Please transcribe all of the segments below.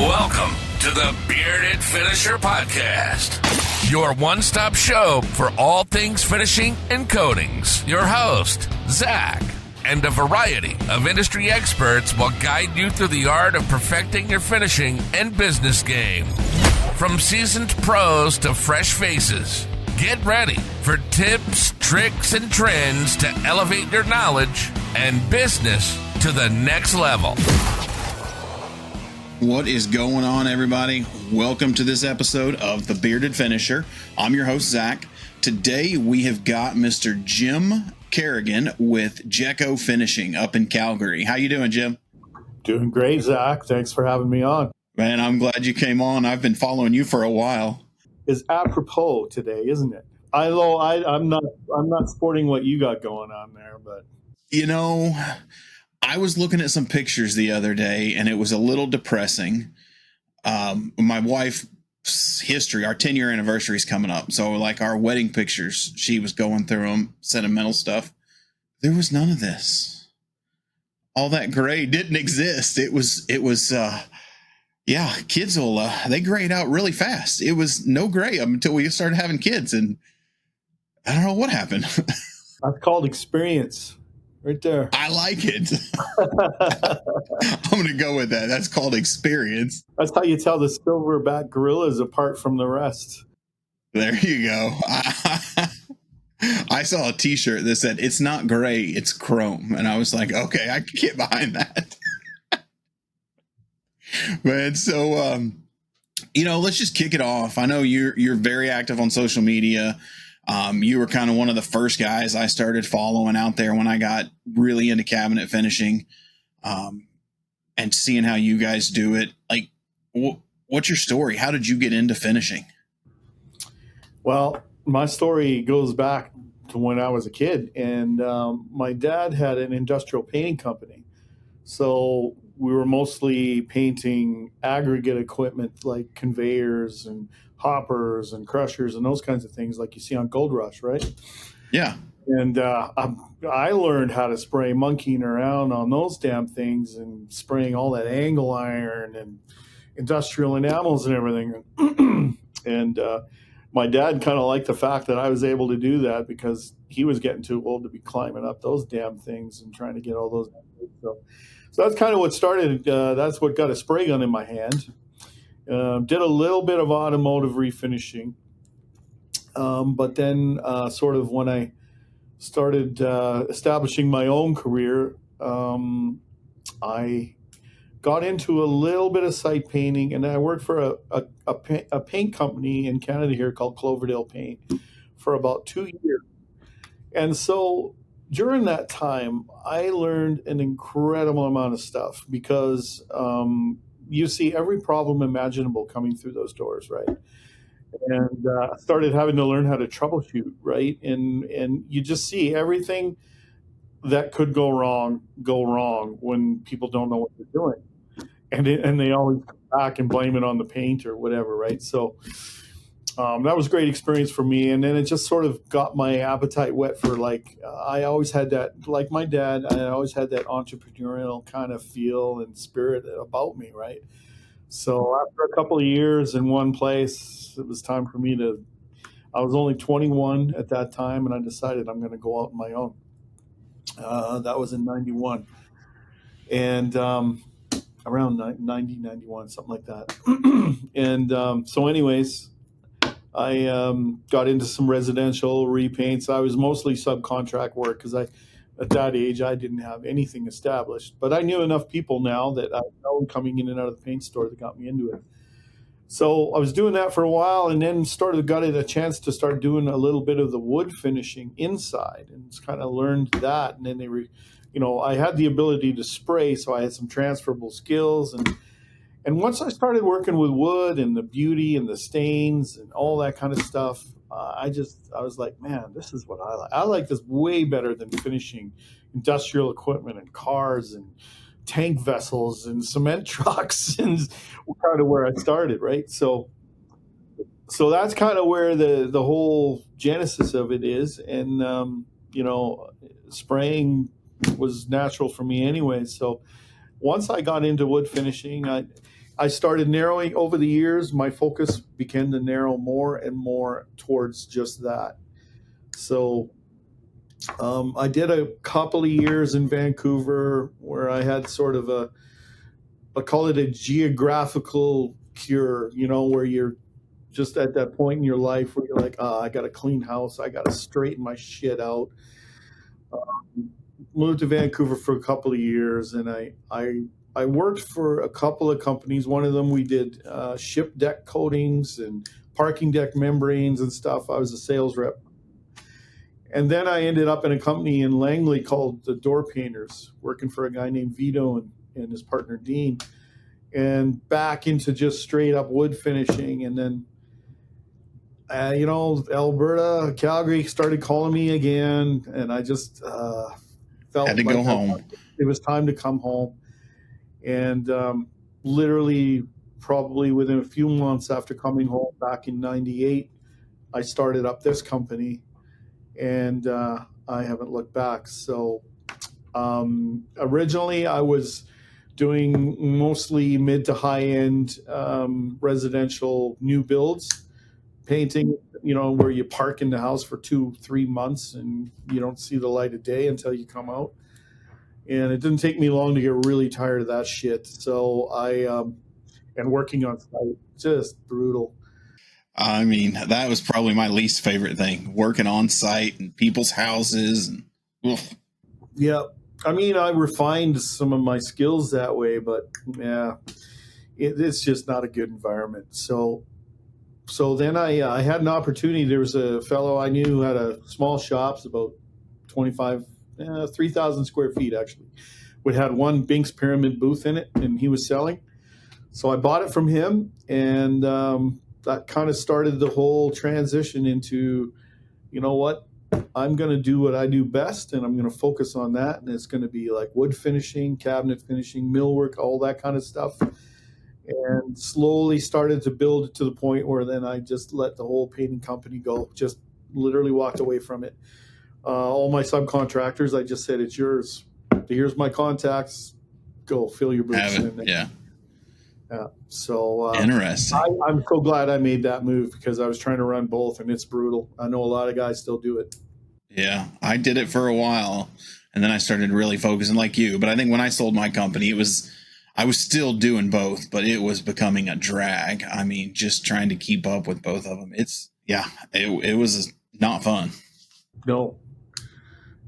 Welcome to the Bearded Finisher Podcast, your one-stop show for all things finishing and coatings. Your host, Zach, and a variety of industry experts will guide you through the art of perfecting your finishing and business game. From seasoned pros to fresh faces, get ready for tips, tricks, and trends to elevate your knowledge and business to the next level. What is going on, everybody? Welcome to this episode of The Bearded Finisher. I'm your host, Zach. Today, we have got Mr. Jim Carrigan with Jeco Finishing up in Calgary. How you doing, Jim? Doing great, Zach. Thanks for having me on. Man, I'm glad you came on. I've been following you for a while. It's apropos today, isn't it? Although I'm not sporting what you got going on there, but you know, I was looking at some pictures the other day, and it was a little depressing. My wife's history, our 10-year anniversary is coming up. So, like our wedding pictures, she was going through them, sentimental stuff. There was none of this. All that gray didn't exist. It was kids will, they grayed out really fast. It was no gray until we started having kids, and I don't know what happened. That's called experience. Right there. I like it. I'm going to go with that. That's called experience. That's how you tell the silverback gorillas apart from the rest. There you go. I saw a t-shirt that said, "It's not gray, it's chrome." And I was like, okay, I can get behind that. Man, so, let's just kick it off. I know you're very active on social media. You were kind of one of the first guys I started following out there when I got really into cabinet finishing, and seeing how you guys do it. Like, what's your story? How did you get into finishing? Well, my story goes back to when I was a kid, and my dad had an industrial painting company. So we were mostly painting aggregate equipment like conveyors and hoppers and crushers and those kinds of things like you see on Gold Rush, right? Yeah. And I learned how to spray monkeying around on those damn things and spraying all that angle iron and industrial enamels and everything. And my dad kind of liked the fact that I was able to do that because he was getting too old to be climbing up those damn things and trying to get all those. So that's kind of what started. That's what got a spray gun in my hand. Did a little bit of automotive refinishing. But then sort of when I started establishing my own career, I got into a little bit of site painting, and I worked for a paint company in Canada here called Cloverdale Paint for about 2 years. And so during that time, I learned an incredible amount of stuff because you see every problem imaginable coming through those doors, right? And started having to learn how to troubleshoot, right? And you just see everything that could go wrong when people don't know what they're doing. And they always come back and blame it on the paint or whatever, right? So that was a great experience for me. And then it just sort of got my appetite wet for I always had that, like my dad, I always had that entrepreneurial kind of feel and spirit about me, right? So after a couple of years in one place, it was time for me I was only 21 at that time, and I decided I'm going to go out on my own. That was in 91. And around 90, 91, something like that. And so anyways, I got into some residential repaints. I was mostly subcontract work because at that age, I didn't have anything established. But I knew enough people now that I know coming in and out of the paint store that got me into it. So I was doing that for a while, and then got a chance to start doing a little bit of the wood finishing inside, and kind of learned that. And then I had the ability to spray, so I had some transferable skills. And once I started working with wood and the beauty and the stains and all that kind of stuff, I was like, man, this is what I like. I like this way better than finishing industrial equipment and cars and tank vessels and cement trucks, and kind of where I started, right? So that's kind of where the whole genesis of it is. And, spraying was natural for me anyway. So once I got into wood finishing, I started narrowing over the years. My focus began to narrow more and more towards just that. So I did a couple of years in Vancouver where I had sort of I call it a geographical cure, where you're just at that point in your life where you're like, I got to clean house. I got to straighten my shit out. Moved to Vancouver for a couple of years, and I worked for a couple of companies. One of them we did ship deck coatings and parking deck membranes and stuff. I was a sales rep. And then I ended up in a company in Langley called the Door Painters, working for a guy named Vito and his partner Dean, and back into just straight up wood finishing. And then, Alberta, Calgary started calling me again, and I just felt Had to like go home. It was time to come home. And literally, probably within a few months after coming home back in '98, I started up this company, and I haven't looked back. So originally, I was doing mostly mid to high end residential new builds, painting, where you park in the house for 2-3 months and you don't see the light of day until you come out. And it didn't take me long to get really tired of that shit. So and working on site, just brutal. I mean, that was probably my least favorite thing, working on site and people's houses. And, yeah. I mean, I refined some of my skills that way, but yeah, it's just not a good environment. So then I had an opportunity. There was a fellow I knew who had a small shops, about 3,000 square feet actually. We had one Binks Pyramid booth in it, and he was selling. So I bought it from him, and that kind of started the whole transition into, you know what, I'm going to do what I do best, and I'm going to focus on that. And it's going to be like wood finishing, cabinet finishing, millwork, all that kind of stuff. And slowly started to build it to the point where then I just let the whole painting company go, just literally walked away from it. All my subcontractors, I just said, it's yours. Here's my contacts. Go fill your boots. Yeah. So interesting. I'm so glad I made that move, because I was trying to run both, and it's brutal. I know a lot of guys still do it. Yeah, I did it for a while, and then I started really focusing like you. But I think when I sold my company, I was still doing both, but it was becoming a drag. I mean, just trying to keep up with both of them. It was not fun. No,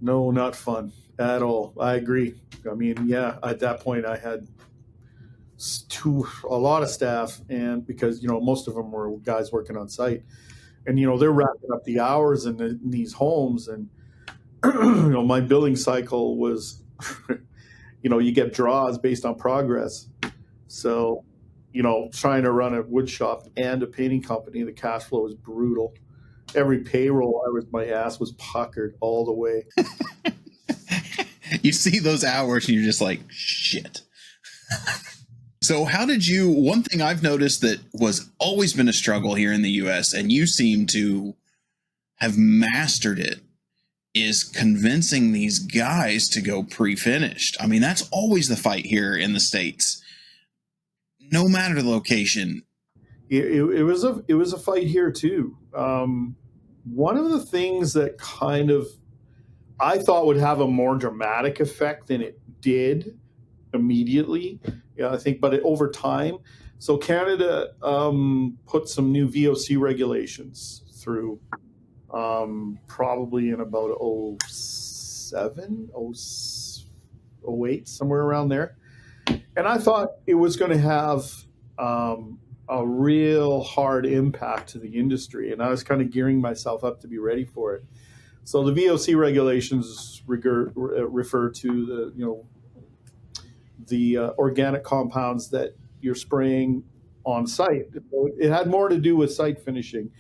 not fun at all. I agree. I mean, yeah, at that point I had a lot of staff, and because, most of them were guys working on site, and, they're wrapping up the hours in these homes. And, my billing cycle was, you get draws based on progress. So, trying to run a wood shop and a painting company, the cash flow was brutal. Every payroll, my ass was puckered all the way. You see those hours and you're just like, shit. So one thing I've noticed that was always been a struggle here in the US, and you seem to have mastered it, is convincing these guys to go pre-finished. I mean, that's always the fight here in the States, no matter the location. It was a fight here too. One of the things that kind of I thought would have a more dramatic effect than it did immediately, I think, but over time. So Canada put some new VOC regulations through, probably in about 07, 08, somewhere around there. And I thought it was going to have a real hard impact to the industry, and I was kind of gearing myself up to be ready for it. So the VOC regulations refer to the organic compounds that you're spraying on site. It had more to do with site finishing,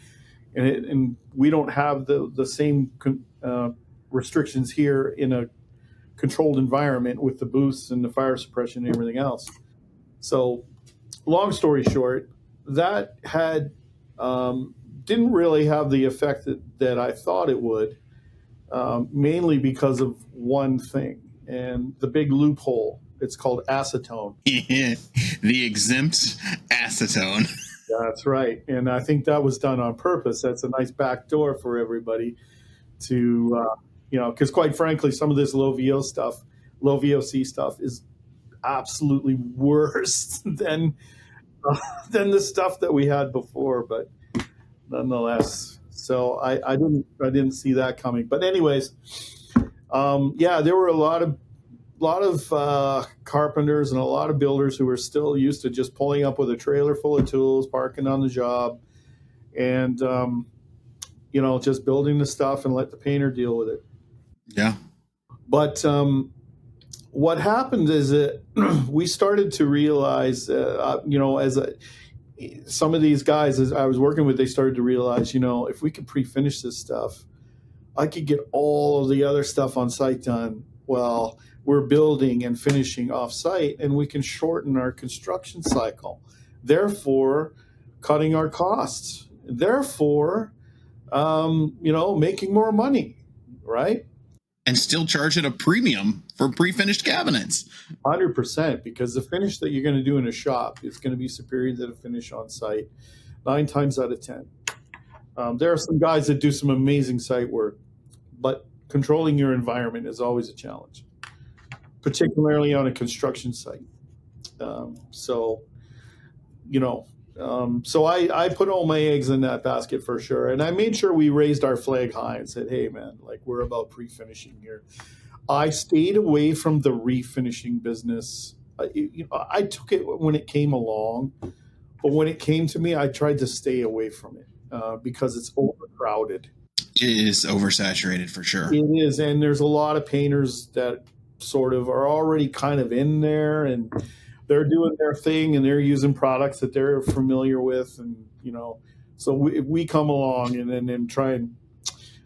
and we don't have the same restrictions here in a controlled environment with the booths and the fire suppression and everything else. So, long story short, that had didn't really have the effect that I thought it would, mainly because of one thing, and the big loophole It's called acetone. Yeah, the exempt acetone. That's right. And I think that was done on purpose. That's a nice back door for everybody to, because quite frankly, some of this low VOC stuff is absolutely worse than the stuff that we had before. But nonetheless, so I didn't see that coming. But anyways, there were a lot of carpenters and a lot of builders who were still used to just pulling up with a trailer full of tools, parking on the job, and just building the stuff and let the painter deal with it. Yeah. But what happened is that we started to realize, some of these guys as I was working with, they started to realize, if we could pre-finish this stuff, I could get all of the other stuff on site done while we're building and finishing off site, and we can shorten our construction cycle, therefore cutting our costs, therefore, making more money, right? And still charge it a premium for pre-finished cabinets. 100%, because the finish that you're going to do in a shop is going to be superior to the finish on site 9 times out of 10. There are some guys that do some amazing site work, but controlling your environment is always a challenge, particularly on a construction site. So I put all my eggs in that basket for sure. And I made sure we raised our flag high and said, hey, man, like, we're about pre-finishing here. I stayed away from the refinishing business. I took it when it came along, but when it came to me, I tried to stay away from it because it's overcrowded. It is oversaturated for sure. It is. And there's a lot of painters that sort of are already kind of in there, and they're doing their thing and they're using products that they're familiar with. And, so we come along and then try and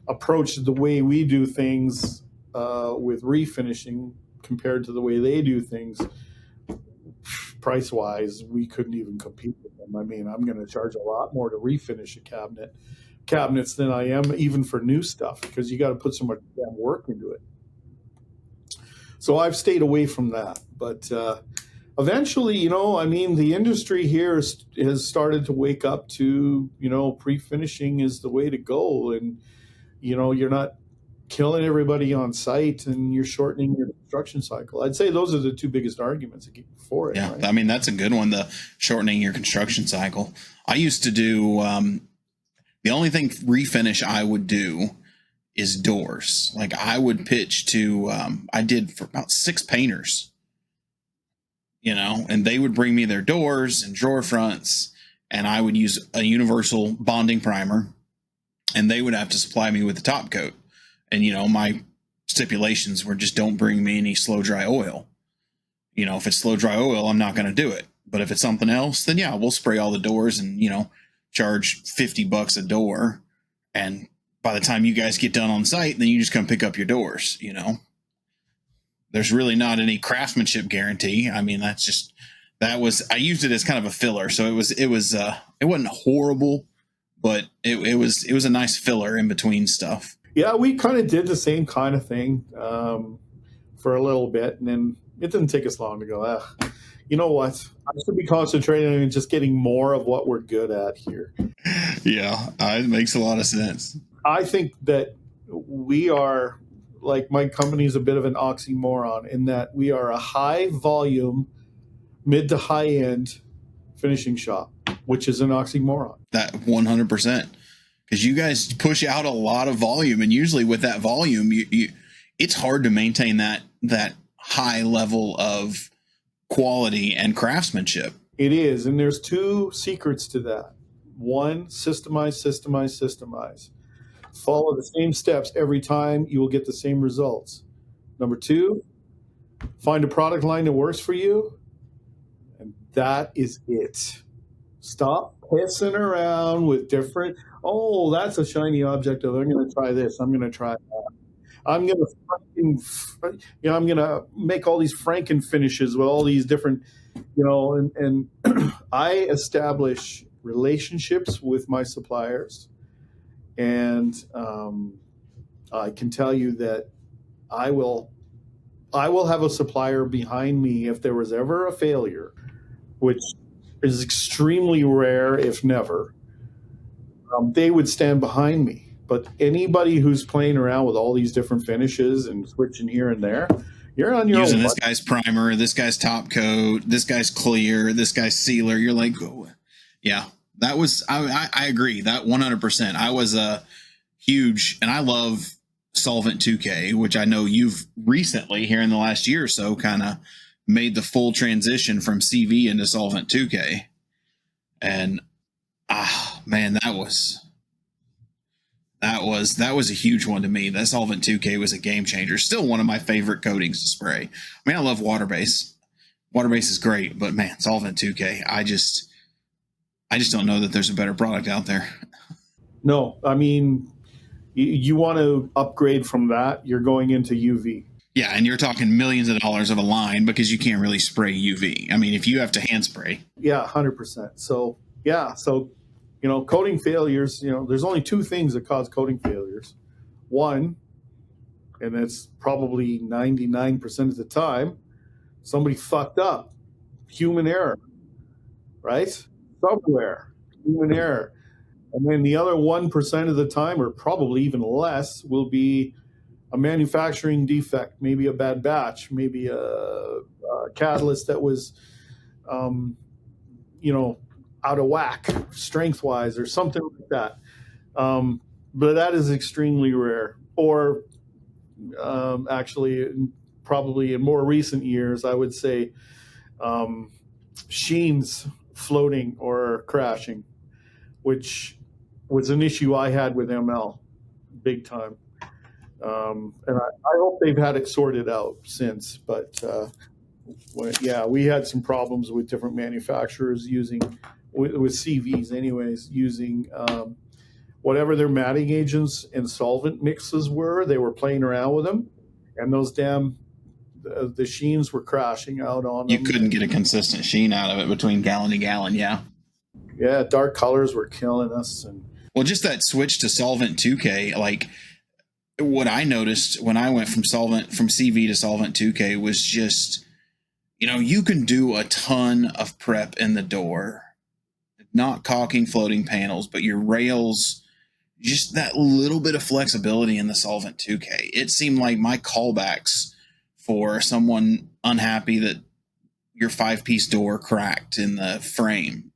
approach the way we do things with refinishing compared to the way they do things. Price wise, we couldn't even compete with them. I mean, I'm going to charge a lot more to refinish cabinets than I am even for new stuff, because you got to put so much damn work into it. So I've stayed away from that. But eventually, the industry here has started to wake up to, pre-finishing is the way to go. And, you're not killing everybody on site and you're shortening your construction cycle. I'd say those are the two biggest arguments for it. Yeah, right? I mean, that's a good one, the shortening your construction cycle. I used to do, the only thing refinish I would do is doors. Like, I would pitch to, I did for about 6 painters, and they would bring me their doors and drawer fronts, and I would use a universal bonding primer, and they would have to supply me with the top coat. And, my stipulations were just don't bring me any slow dry oil. If it's slow dry oil, I'm not going to do it. But if it's something else, then yeah, we'll spray all the doors and, charge $50 a door. And by the time you guys get done on site, then you just come pick up your doors, There's really not any craftsmanship guarantee. I mean, I used it as kind of a filler. So it wasn't horrible, but it was a nice filler in between stuff. Yeah, we kind of did the same kind of thing for a little bit, and then it didn't take us long to go, you know what? I should be concentrating on just getting more of what we're good at here. Yeah, it makes a lot of sense. I think that we are, like, my company is a bit of an oxymoron in that we are a high volume, mid to high end finishing shop, which is an oxymoron. That 100%. Because you guys push out a lot of volume, and usually with that volume, it's hard to maintain that high level of quality and craftsmanship. It is, and there's 2 secrets to that. 1, systemize. Follow the same steps every time, you will get the same results. Number 2, find a product line that works for you, and that is it. Stop pissing around with different, that's a shiny object. I'm going to try this. I'm going to try that. I'm going to make all these Franken finishes with all these different, and I establish relationships with my suppliers. And I can tell you that I will I will have a supplier behind me if there was ever a failure, which is extremely rare, if never. They would stand behind me. But anybody who's playing around with all these different finishes and switching here and there, you're on your Using own. this guy's primer, this guy's top coat, this guy's clear, this guy's sealer. You're like, oh, yeah, that was, I agree that 100%. I was a huge, and I love Solvent 2K, which I know you've recently here in the last year or so kind of made the full transition from CV into Solvent 2K. And man, that was a huge one to me. That Solvent 2K was a game changer. Still one of my favorite coatings to spray. I mean, I love water base. Water base is great, but man, Solvent 2K, I just don't know that there's a better product out there. No, I mean, you want to upgrade from that, you're going into UV. Yeah, and you're talking millions of dollars of a line because you can't really spray UV. I mean, if you have to hand spray. Yeah, 100%. So, yeah, so, coating failures, there's only two things that cause coating failures. One, and it's probably 99% of the time, somebody fucked up. Human error, right? Somewhere, human error. And then the other 1% of the time, or probably even less, will be a manufacturing defect, maybe a bad batch, maybe a catalyst that was, out of whack strength-wise or something like that. But that is extremely rare. Or actually, probably in more recent years, I would say sheens floating or crashing, which was an issue I had with ML big time. And I hope they've had it sorted out since. But we had some problems with different manufacturers using, with CVs anyways, using whatever their matting agents and solvent mixes were. They were playing around with them, and those damn the sheens were crashing out on them. You couldn't get a consistent sheen out of it between gallon to gallon, yeah. Yeah, dark colors were killing us. And well, just that switch to Solvent 2K, like what I noticed when I went from CV to Solvent 2K was just, you can do a ton of prep in the door, not caulking floating panels, but your rails, just that little bit of flexibility in the Solvent 2K. It seemed like my callbacks for someone unhappy that your 5-piece door cracked in the frame,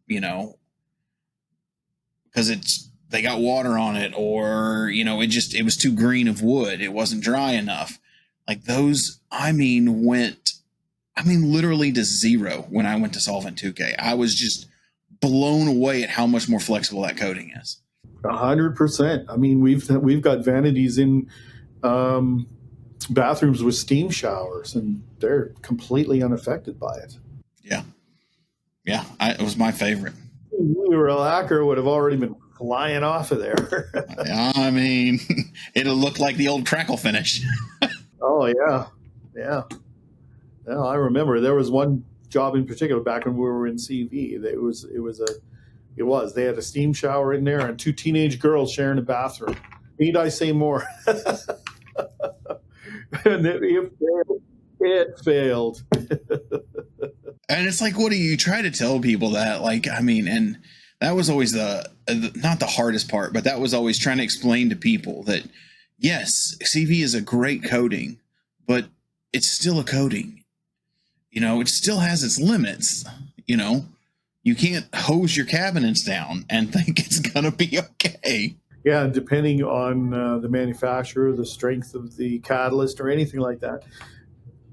because they got water on it, or, it was too green of wood. It wasn't dry enough. Like those, went literally to zero when I went to Solvent 2K. I was just blown away at how much more flexible that coating is. 100%. I mean, we've got vanities in bathrooms with steam showers, and they're completely unaffected by it. Yeah, it was my favorite. Real lacquer would have already been flying off of there. It'll look like the old crackle finish. Oh yeah. I remember there was one job in particular back when we were in CV. They had a steam shower in there and two teenage girls sharing a bathroom. Need I say more? And it failed. And it's like, what do you try to tell people that? And that was always not the hardest part, but that was always trying to explain to people that, yes, CV is a great coating, but it's still a coating. It still has its limits. You can't hose your cabinets down and think it's going to be okay. Yeah, depending on the manufacturer, the strength of the catalyst or anything like that.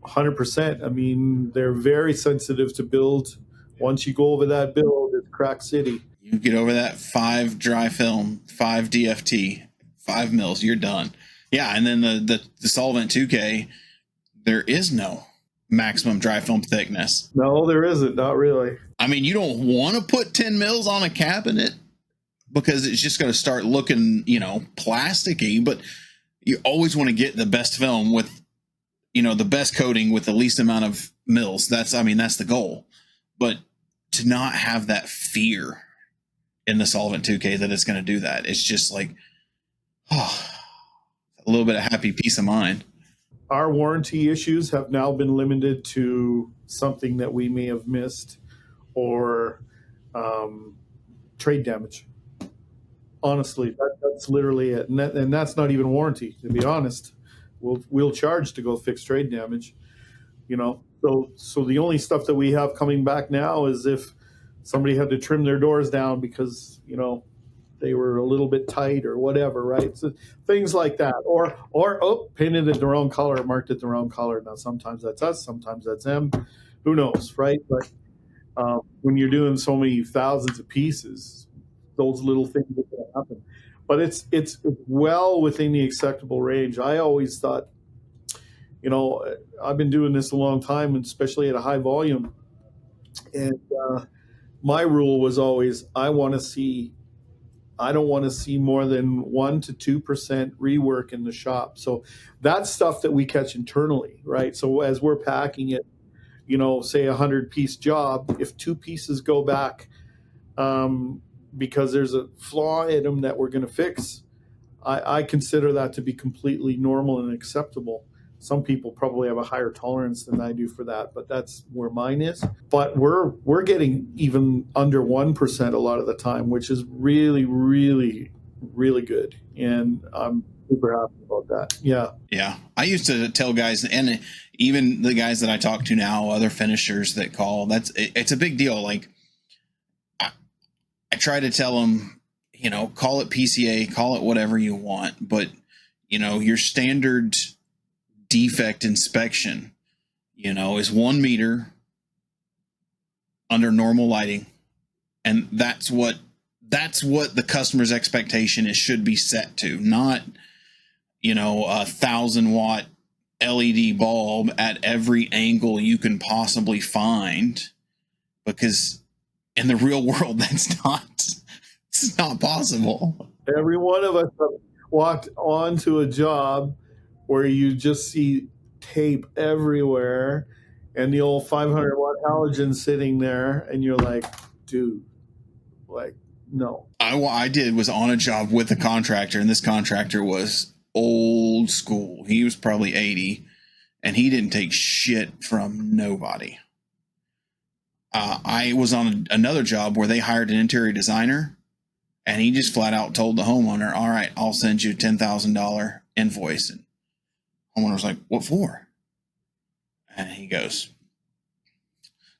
100%. They're very sensitive to build. Once you go over that build, it's crack city. You get over that 5 dry film, 5 DFT, 5 mils, you're done. Yeah, and then the Solvent 2K, there is no maximum dry film thickness. No, there isn't. Not really. You don't want to put 10 mils on a cabinet because it's just going to start looking, plasticky, but you always want to get the best film with, the best coating with the least amount of mils. That's the goal. But to not have that fear in the Solvent 2K that it's going to do that, it's just like, a little bit of happy peace of mind. our warranty issues have now been limited to something that we may have missed, or trade damage. Honestly, that's literally it, and that's not even warranty. To be honest, we'll charge to go fix trade damage. So the only stuff that we have coming back now is if somebody had to trim their doors down because they were a little bit tight or whatever, right? So things like that, or painted it the wrong color, marked it the wrong color. Now sometimes that's us, sometimes that's them. Who knows, right? But when you're doing so many thousands of pieces, those little things are going to happen. But it's well within the acceptable range. I always thought, I've been doing this a long time, and especially at a high volume. And my rule was always, I don't want to see more than 1% to 2% rework in the shop. So that's stuff that we catch internally, right? So as we're packing it, say a 100-piece job, if 2 pieces go back because there's a flaw in them that we're going to fix, I consider that to be completely normal and acceptable. Some people probably have a higher tolerance than I do for that, but that's where mine is. But we're getting even under 1% a lot of the time, which is really, really, really good. And I'm super happy about that. Yeah. Yeah. I used to tell guys, and even the guys that I talk to now, other finishers that call, it's a big deal. Like I try to tell them, call it PCA, call it whatever you want, but your standard defect inspection, is 1 meter under normal lighting. And that's what the customer's expectation is, should be set to, not, a 1,000-watt LED bulb at every angle you can possibly find, because in the real world, it's not possible. Every one of us have walked onto a job where you just see tape everywhere and the old 500-watt halogen sitting there, and you're like, dude, no. I did was on a job with a contractor, and this contractor was old school. He was probably 80, and he didn't take shit from nobody. I was on another job where they hired an interior designer, and he just flat out told the homeowner, all right, I'll send you a $10,000 invoice. And homeowner was like, what for? And he goes,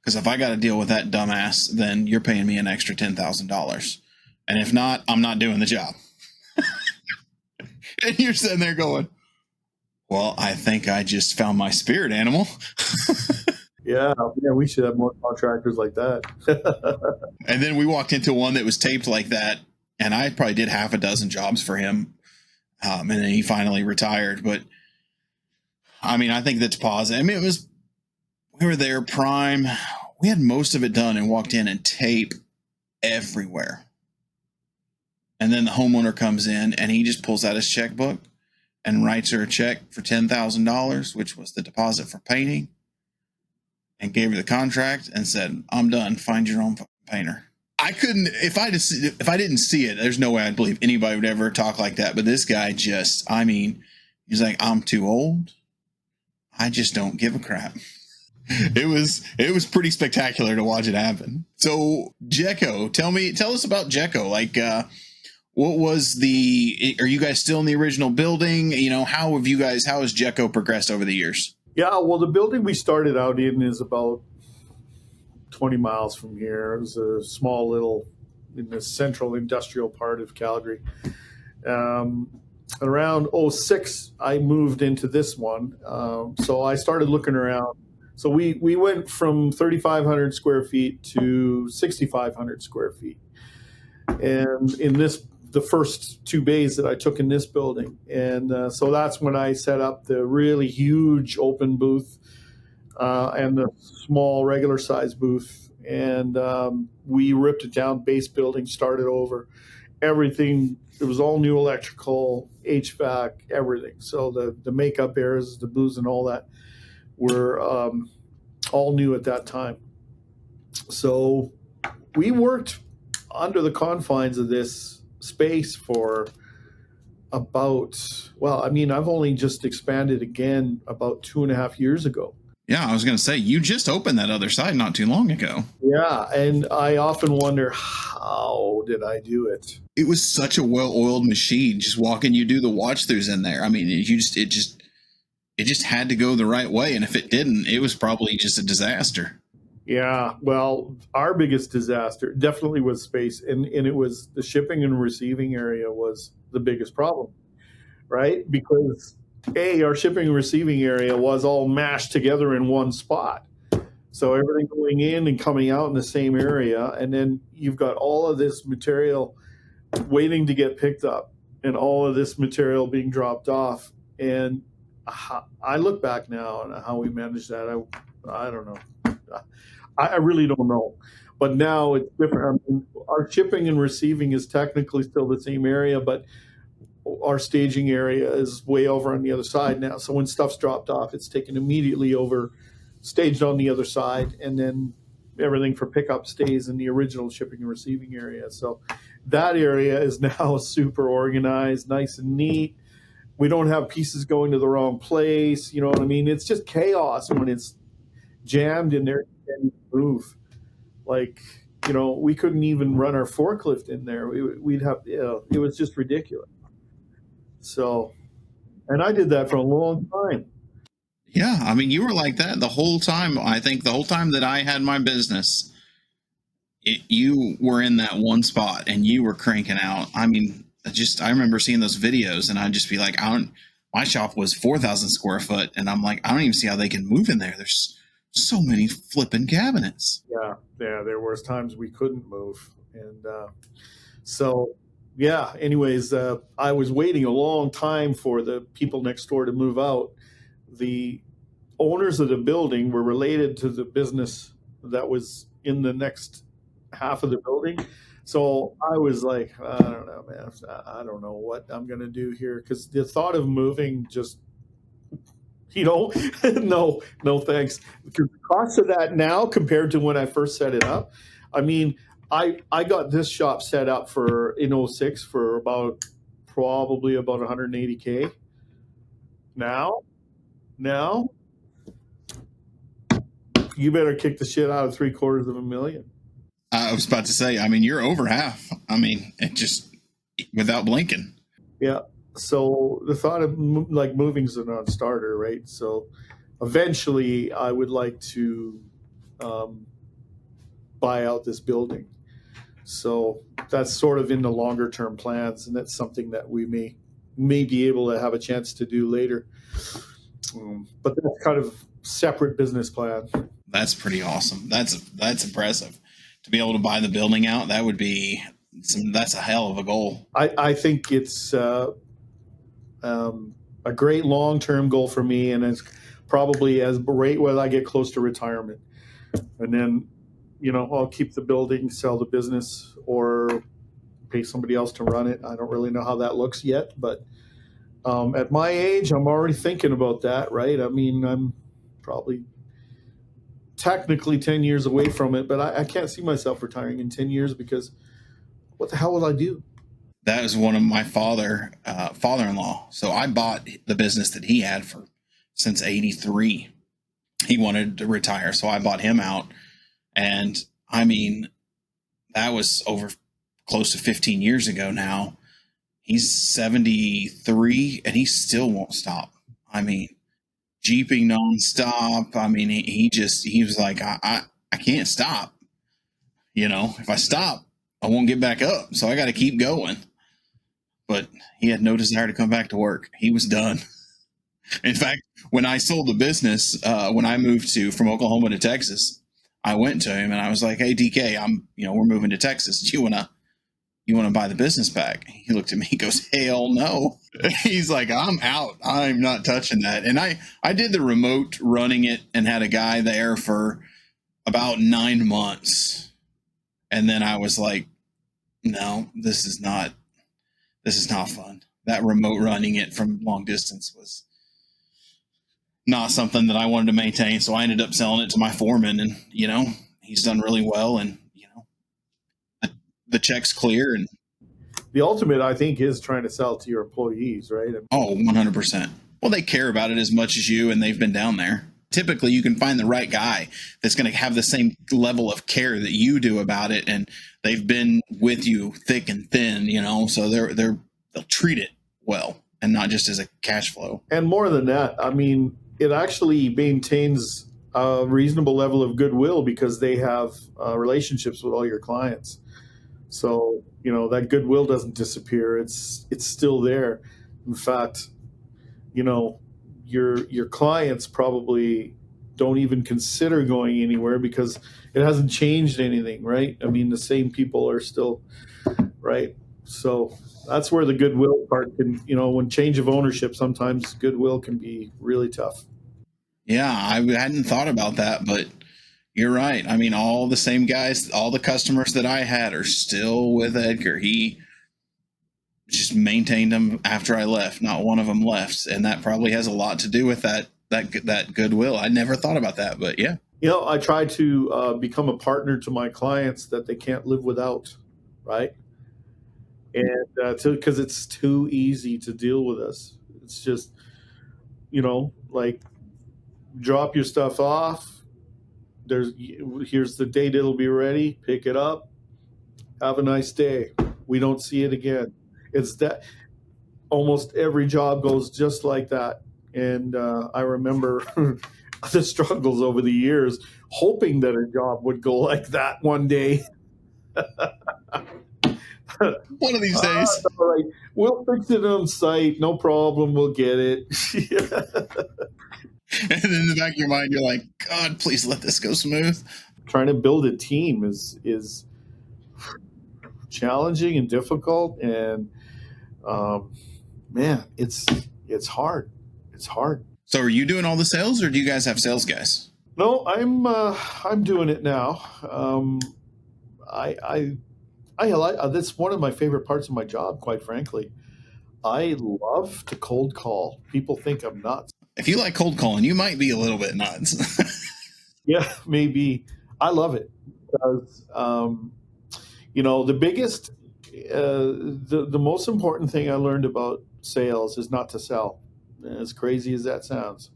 because if I got to deal with that dumbass, then you're paying me an extra $10,000. And if not, I'm not doing the job. And you're sitting there going, well, I think I just found my spirit animal. Yeah, we should have more contractors like that. And then we walked into one that was taped like that, and I probably did half a dozen jobs for him. And then he finally retired. But I think that's positive. We were there prime. We had most of it done and walked in, and tape everywhere. And then the homeowner comes in, and he just pulls out his checkbook and writes her a check for $10,000, which was the deposit for painting, and gave her the contract and said, I'm done. Find your own painter. I couldn't, if I didn't see it, there's no way I'd believe anybody would ever talk like that. But this guy just, he's like, I'm too old. I just don't give a crap. It was pretty spectacular to watch it happen. So Gecko, tell us about Gecko. What was are you guys still in the original building? How has Gecko progressed over the years? Yeah, well, the building we started out in is about 20 miles from here. It was a small little, in the central industrial part of Calgary. Around 2006, I moved into this one. So I started looking around. So we went from 3,500 square feet to 6,500 square feet. And in the first 2 bays that I took in this building. And so that's when I set up the really huge open booth and the small regular size booth. And we ripped it down, base building, started over. Everything, it was all new electrical, HVAC, everything. So the makeup areas, the booths and all that were all new at that time. So we worked under the confines of this space for well, I mean, I've only just expanded again about 2.5 years ago. Yeah, I was going to say, you just opened that other side not too long ago. Yeah, and I often wonder, how did I do it? It was such a well-oiled machine. Just walking you do the watch throughs in there. I mean, it just had to go the right way, and if it didn't, it was probably just a disaster. Yeah, well, our biggest disaster definitely was space, and it was the shipping and receiving area was the biggest problem, right? Because our shipping and receiving area was all mashed together in one spot. So everything going in and coming out in the same area, and then you've got all of this material waiting to get picked up, and all of this material being dropped off. And I look back now on how we managed that. I don't know. I really don't know. But now it's different. I mean, our shipping and receiving is technically still the same area, but our staging area is way over on the other side now. So when stuff's dropped off, it's taken immediately over, staged on the other side, and then everything for pickup stays in the original shipping and receiving area. So that area is now super organized, nice and neat. We don't have pieces going to the wrong place. You know what I mean? It's just chaos when it's jammed in there and move. Like, we couldn't even run our forklift in there. We'd have, it was just ridiculous. So, and I did that for a long time. Yeah, I mean, you were like that the whole time. I think the whole time that I had my business, you were in that one spot and you were cranking out. I mean, I remember seeing those videos and I'd just be like, my shop was 4,000 square foot. And I'm like, I don't even see how they can move in there. There's so many flipping cabinets. Yeah. There was times we couldn't move. And so, yeah, anyways, I was waiting a long time for the people next door to move out. The owners of the building were related to the business that was in the next half of the building. So I was like, I don't know, man. I don't know what I'm going to do here, because the thought of moving just, no, thanks. Because the cost of that now compared to when I first set it up, I mean, I got this shop set up in 06 for probably about $180K. Now, you better kick the shit out of $750,000. I was about to say, I mean, you're over half. I mean, it just without blinking. Yeah. So the thought of moving is a non-starter, right? So eventually I would like to buy out this building. So that's sort of in the longer term plans, and that's something that we may be able to have a chance to do later. But that's kind of separate business plan. That's pretty awesome. That's impressive. To be able to buy the building out, that's a hell of a goal. I think it's a great long-term goal for me, and it's probably right when I get close to retirement. And then, I'll keep the building, sell the business, or pay somebody else to run it. I don't really know how that looks yet, but at my age, I'm already thinking about that, right? I mean, I'm probably technically 10 years away from it, but I can't see myself retiring in 10 years, because what the hell will I do? That was one of my father-in-law. So I bought the business that he had since 83. He wanted to retire, so I bought him out. And I mean, that was over close to 15 years ago now. He's 73 and he still won't stop. I mean, jeeping nonstop. I mean, he was like, I can't stop. If I stop, I won't get back up. So I got to keep going. But he had no desire to come back to work. He was done. In fact, when I sold the business, when I moved from Oklahoma to Texas, I went to him and I was like, "Hey, DK, we're moving to Texas. Do you want to buy the business back?" He looked at me, he goes, "Hell no." He's like, "I'm out. I'm not touching that." And I did the remote running it and had a guy there for about 9 months. And then I was like, "No, this is not fun." That remote running it from long distance was not something that I wanted to maintain. So I ended up selling it to my foreman, and, he's done really well, and, the check's clear. And the ultimate, I think, is trying to sell to your employees, right? Oh, 100%. Well, they care about it as much as you, and they've been down there. Typically, you can find the right guy that's going to have the same level of care that you do about it, and they've been with you thick and thin, so they'll treat it well and not just as a cash flow. And more than that, I mean, it actually maintains a reasonable level of goodwill because they have relationships with all your clients. So, that goodwill doesn't disappear. It's still there. In fact, your clients probably don't even consider going anywhere because it hasn't changed anything, right? I mean, the same people are still, right? So that's where the goodwill part can, when change of ownership, sometimes goodwill can be really tough. Yeah, I hadn't thought about that, but you're right. I mean, all the same guys, all the customers that I had are still with Edgar. He just maintained them after I left. Not one of them left, and that probably has a lot to do with that goodwill. I never thought about that, but yeah. I try to become a partner to my clients that they can't live without, right? And because it's too easy to deal with us. It's just, like, drop your stuff off. Here's the date it'll be ready. Pick it up. Have a nice day. We don't see it again. It's that almost every job goes just like that. And I remember the struggles over the years, hoping that a job would go like that one day. One of these days. All right. We'll fix it on site. No problem. We'll get it. And in the back of your mind, you're like, God, please let this go smooth. Trying to build a team is challenging and difficult. And man, it's hard. It's hard. So are you doing all the sales, or do you guys have sales guys? No, I'm doing it now. I like that's one of my favorite parts of my job, quite frankly. I love to cold call. People think I'm nuts. If you like cold calling, you might be a little bit nuts. Yeah, maybe. I love it because the biggest, the most important thing I learned about sales is not to sell. As crazy as that sounds,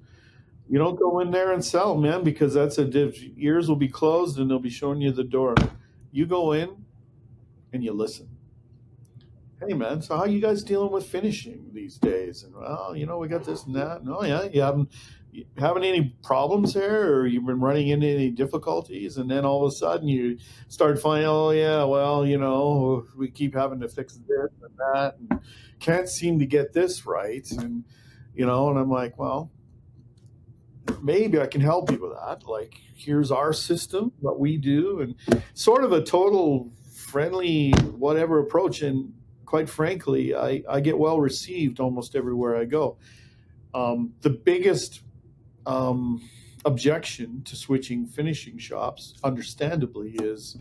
you don't go in there and sell, man, because that's ears will be closed and they'll be showing you the door. You go in and you listen. Hey, man, so how you guys dealing with finishing these days? And well, we got this and that. No, yeah, you having any problems there, or you've been running into any difficulties? And then all of a sudden you start finding, oh yeah, well, we keep having to fix this and that, and can't seem to get this right. And and I'm like, well, maybe I can help you with that. Like, here's our system, what we do, and sort of a total friendly whatever approach. And quite frankly, I get well received almost everywhere I go. The biggest objection to switching finishing shops, understandably, is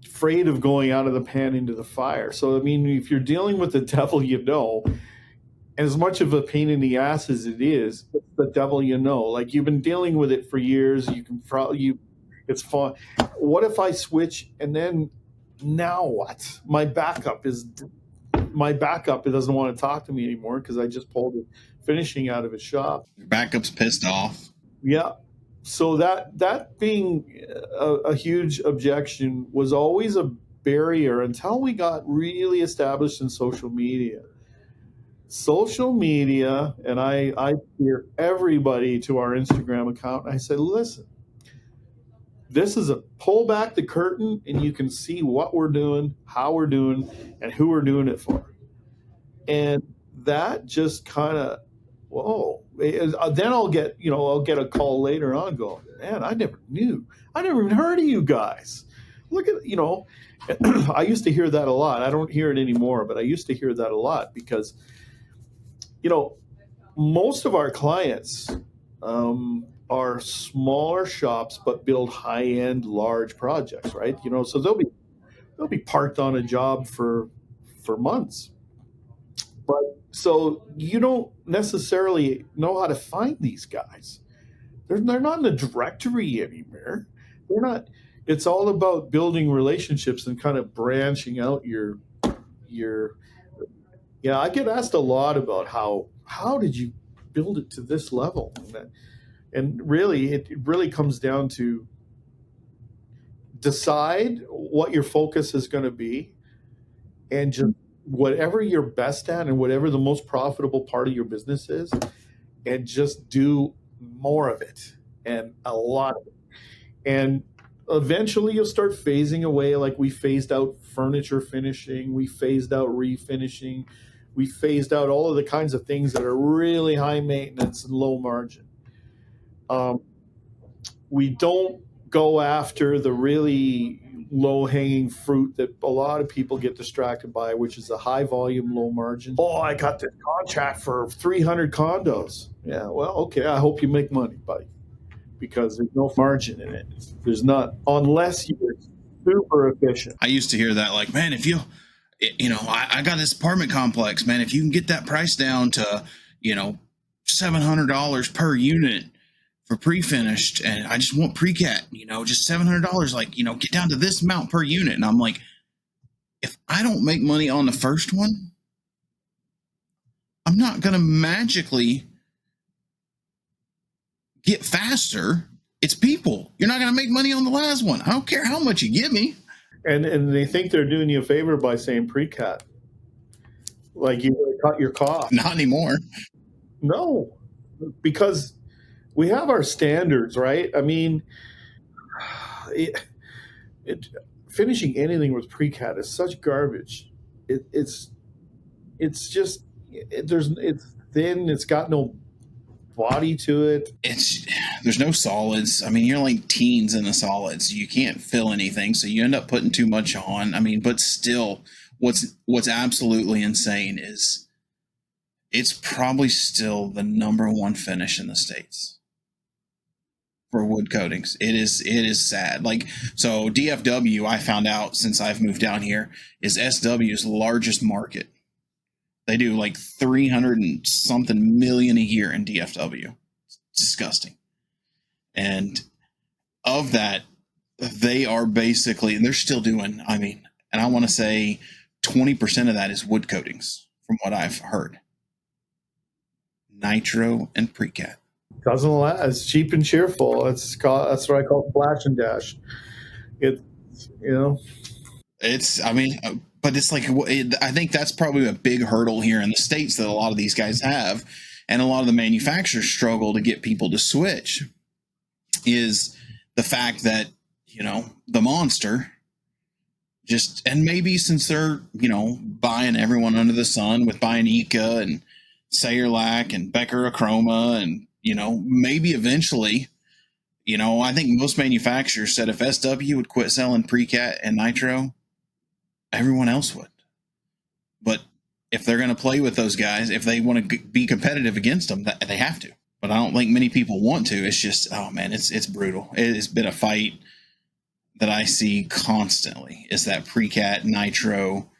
afraid of going out of the pan into the fire. So, I mean, if you're dealing with the devil, and as much of a pain in the ass as it is, it's the devil, like, you've been dealing with it for years. You can probably, it's fun. What if I switch and then now what? My backup doesn't want to talk to me anymore because I just pulled the finishing out of his shop. Your backup's pissed off. Yeah. So that being a huge objection was always a barrier until we got really established in social media. And I steer everybody to our Instagram account. And I said, listen, this is a pull back the curtain and you can see what we're doing, how we're doing, and who we're doing it for. And that just kind of, whoa. Then I'll get a call later on going, man, I never even heard of you guys. Look at, I used to hear that a lot. I don't hear it anymore, but I used to hear that a lot because, most of our clients are smaller shops but build high-end, large projects, right? So they'll be parked on a job for months. But so you don't necessarily know how to find these guys. They're not in the directory anymore. They're not. It's all about building relationships and kind of branching out your Yeah, I get asked a lot about how did you build it to this level, and really it really comes down to decide what your focus is going to be, and just whatever you're best at and whatever the most profitable part of your business is, and just do more of it and a lot of it. And eventually you'll start phasing away, like we phased out furniture finishing, we phased out refinishing, we phased out all of the kinds of things that are really high maintenance and low margin. We don't go after the really low hanging fruit that a lot of people get distracted by, which is the high volume, low margin. Oh, I got this contract for 300 condos. Yeah, well, okay, I hope you make money, buddy, because there's no margin in it. There's not, unless you're super efficient. I used to hear that, like, man, if I got this apartment complex, man, if you can get that price down to, $700 per unit for pre-finished, and I just want pre-cat, just $700, like, get down to this amount per unit. And I'm like, if I don't make money on the first one, I'm not going to magically get faster. It's people. You're not going to make money on the last one. I don't care how much you give me. And they think they're doing you a favor by saying pre-cat. Like you really cut your cost. Not anymore. No, because we have our standards, right? I mean, finishing anything with pre-cat is such garbage. It's thin. It's got no body to it. There's no solids. I mean, you're like teens in the solids. You can't fill anything, so you end up putting too much on. I mean, but still, what's absolutely insane is it's probably still the #1 finish in the States for wood coatings. It is sad. Like, so DFW, I found out since I've moved down here, is SW's largest market. They do like 300 and something million a year in DFW. It's disgusting. And of that, they are basically, they're still doing, and I want to say 20% of that is wood coatings from what I've heard. Nitro and pre-cat. Doesn't last. It's cheap and cheerful. That's what I call flash and dash. But it's like, I think that's probably a big hurdle here in the States that a lot of these guys have, and a lot of the manufacturers struggle to get people to switch, is the fact that, the monster just, and maybe since they're, buying everyone under the sun with buying Ika and Sayerlac and Becker Acroma, and, maybe eventually, I think most manufacturers said if SW would quit selling pre-cat and nitro, everyone else would. But if they're going to play with those guys, if they want to be competitive against them, they have to. But I don't think many people want to. It's just, oh man, it's brutal. It has been a fight that I see constantly, is that pre-cat nitro,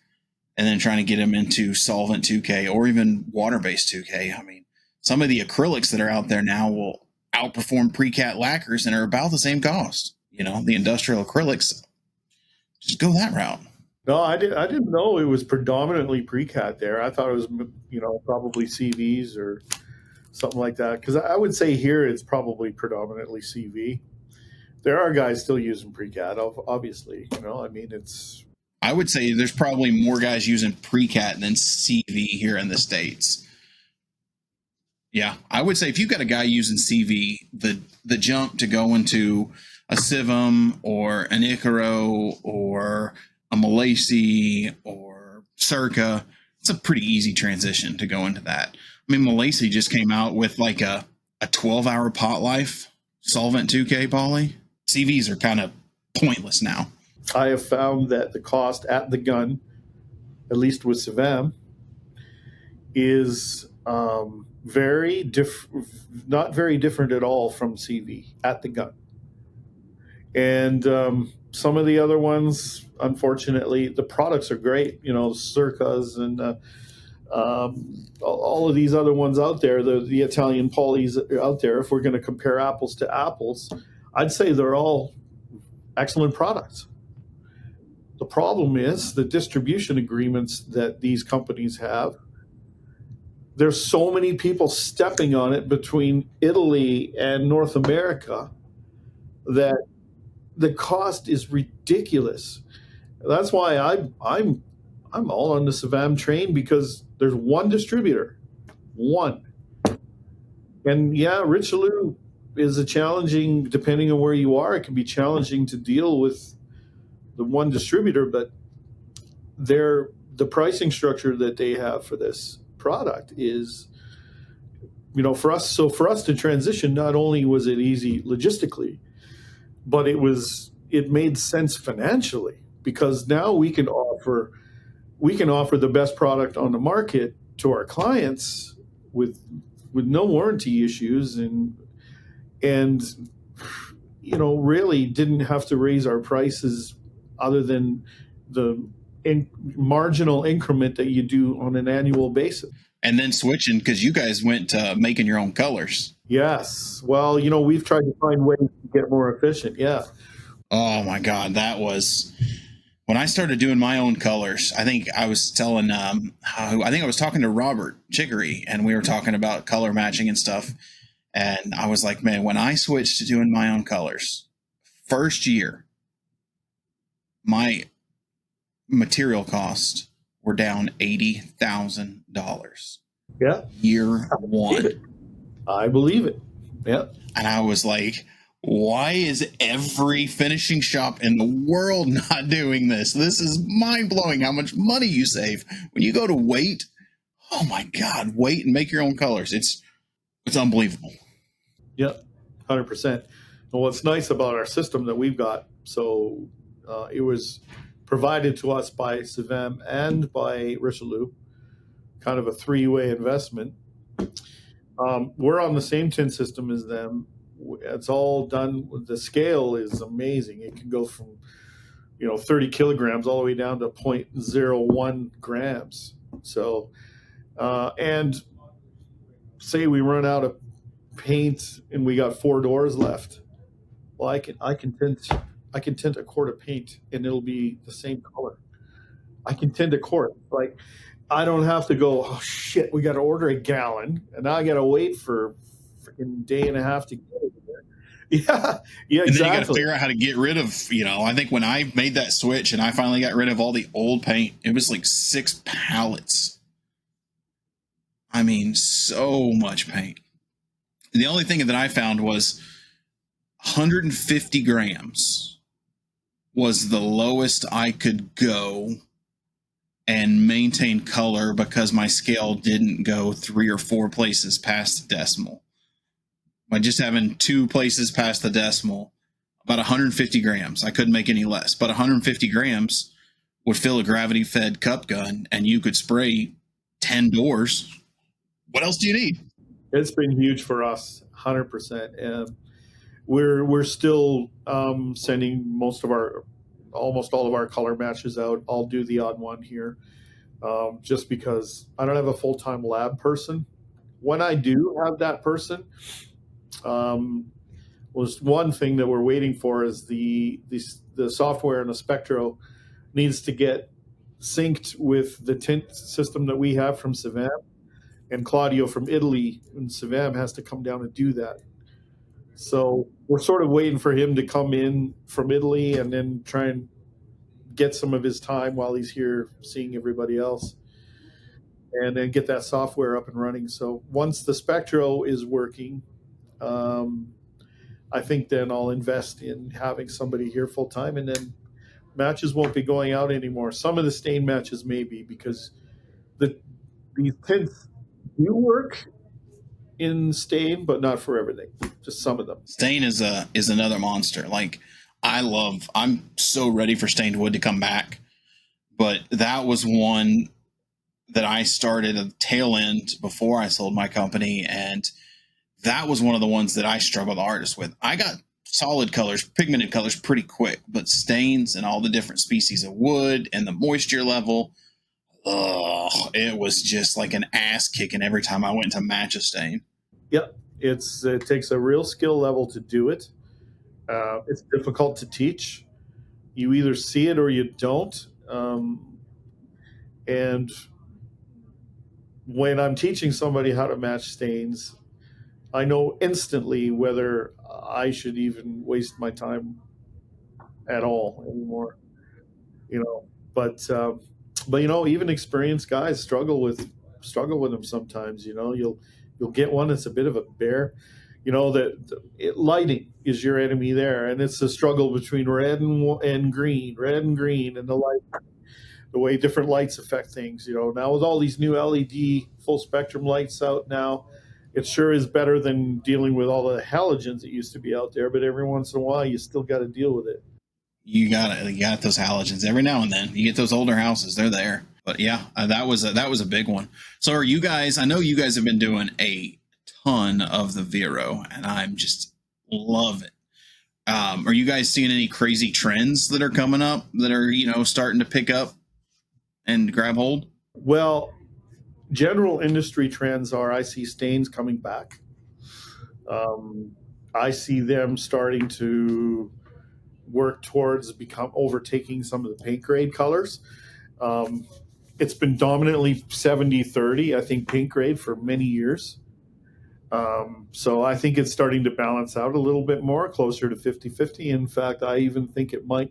and then trying to get them into solvent 2K or even water-based 2K. I mean, some of the acrylics that are out there now will outperform pre-cat lacquers and are about the same cost. The industrial acrylics, just go that route. No, I didn't know it was predominantly pre-cat there. I thought it was, probably CVs or something like that. Because I would say here it's probably predominantly CV. There are guys still using pre-cat, obviously. I would say there's probably more guys using pre-cat than CV here in the States. Yeah, I would say if you've got a guy using CV, the jump to go into a Civum or an Icaro or a Malaysia or Circa, it's a pretty easy transition to go into that. I mean, Malaysia just came out with like a 12-hour pot life solvent 2K poly. CVs are kind of pointless now. I have found that the cost at the gun, at least with Civum, is not very different at all from CV at the gun. And some of the other ones, unfortunately, the products are great. Circas and all of these other ones out there, the Italian polys out there. If we're going to compare apples to apples, I'd say they're all excellent products. The problem is the distribution agreements that these companies have. There's so many people stepping on it between Italy and North America that the cost is ridiculous. That's why I'm all on the Savam train, because there's one distributor, one. And yeah, Richelieu is a challenging, depending on where you are, it can be challenging to deal with the one distributor, but the pricing structure that they have for this product is, for us to transition, not only was it easy logistically, but it made sense financially, because now we can offer the best product on the market to our clients with no warranty issues, and really didn't have to raise our prices other than the marginal increment that you do on an annual basis. And then switching, because you guys went to making your own colors. Yes. Well, we've tried to find ways to get more efficient. Yeah. Oh my God, that was when I started doing my own colors. I think I was telling, I think I was talking to Robert Chicory, and we were talking about color matching and stuff. And I was like, man, when I switched to doing my own colors, first year, my material costs were down $80,000. Yeah. Year one. I believe it. Yeah. And I was like, why is every finishing shop in the world not doing this? This is mind blowing how much money you save when you go to wait. Oh my God, wait and make your own colors. It's unbelievable. Yep, 100%. And what's nice about our system that we've got, so it was provided to us by Savam and by Richelieu, kind of a three-way investment. We're on the same tin system as them. It's all done. The scale is amazing. It can go from 30 kilograms all the way down to 0.01 grams. So, and say we run out of paint and we got 4 doors left. Well, I can tint a quart of paint and it'll be the same color. I can tint a quart. Like, I don't have to go, oh shit, we got to order a gallon and now I got to wait for freaking day and a half to get it there. Yeah, exactly. And then you got to figure out how to get rid of, I think when I made that switch and I finally got rid of all the old paint, it was like 6 pallets. I mean, so much paint. The only thing that I found was 150 grams was the lowest I could go and maintain color, because my scale didn't go 3 or 4 places past the decimal. By just having 2 places past the decimal, about 150 grams. I couldn't make any less, but 150 grams would fill a gravity-fed cup gun, and you could spray 10 doors. What else do you need? It's been huge for us, 100%. And we're still sending almost all of our color matches out. I'll do the odd one here, just because I don't have a full-time lab person. When I do have that person, was one thing that we're waiting for is the software and the Spectro needs to get synced with the tint system that we have from Savam. And Claudio from Italy and Savam has to come down and do that. So we're sort of waiting for him to come in from Italy and then try and get some of his time while he's here seeing everybody else, and then get that software up and running. So once the Spectro is working, I think then I'll invest in having somebody here full time, and then matches won't be going out anymore. Some of the stain matches may be, because these tints do work in stain, but not for everything. Just some of them. Stain is another monster. Like, I'm so ready for stained wood to come back, but that was one that I started at the tail end before I sold my company, and that was one of the ones that I struggled the hardest with. I got solid colors, pigmented colors pretty quick, but stains and all the different species of wood and the moisture level, it was just like an ass kicking every time I went to match a stain. Yep. It takes a real skill level to do it. It's difficult to teach. You either see it or you don't. And when I'm teaching somebody how to match stains, I know instantly whether I should even waste my time at all anymore. You know, but even experienced guys struggle with them sometimes. You'll get one that's a bit of a bear. Lighting is your enemy there, and it's a struggle between red and green, and the way different lights affect things. Now with all these new LED full spectrum lights out now, it sure is better than dealing with all the halogens that used to be out there. But every once in a while, you still got to deal with it. You got those halogens every now and then. You get those older houses; they're there. But yeah, that was a big one. So are you guys? I know you guys have been doing a ton of the Vero, and I'm just love it. Are you guys seeing any crazy trends that are coming up that are starting to pick up and grab hold? Well, general industry trends are I see stains coming back. I see them starting to work towards overtaking some of the paint grade colors. It's been dominantly 70-30, I think, paint grade for many years. So I think it's starting to balance out a little bit more, closer to 50-50. In fact, I even think it might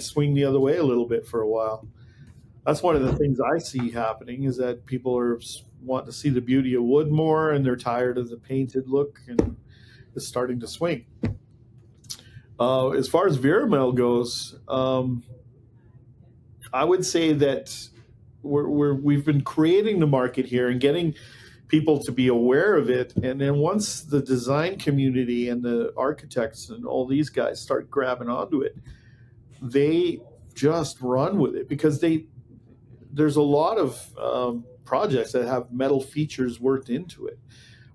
swing the other way a little bit for a while. That's one of the things I see happening, is that people are wanting to see the beauty of wood more, and they're tired of the painted look, and it's starting to swing. As far as Veramel goes, I would say that we've been creating the market here and getting people to be aware of it. And then once the design community and the architects and all these guys start grabbing onto it, they just run with it, because there's a lot of projects that have metal features worked into it,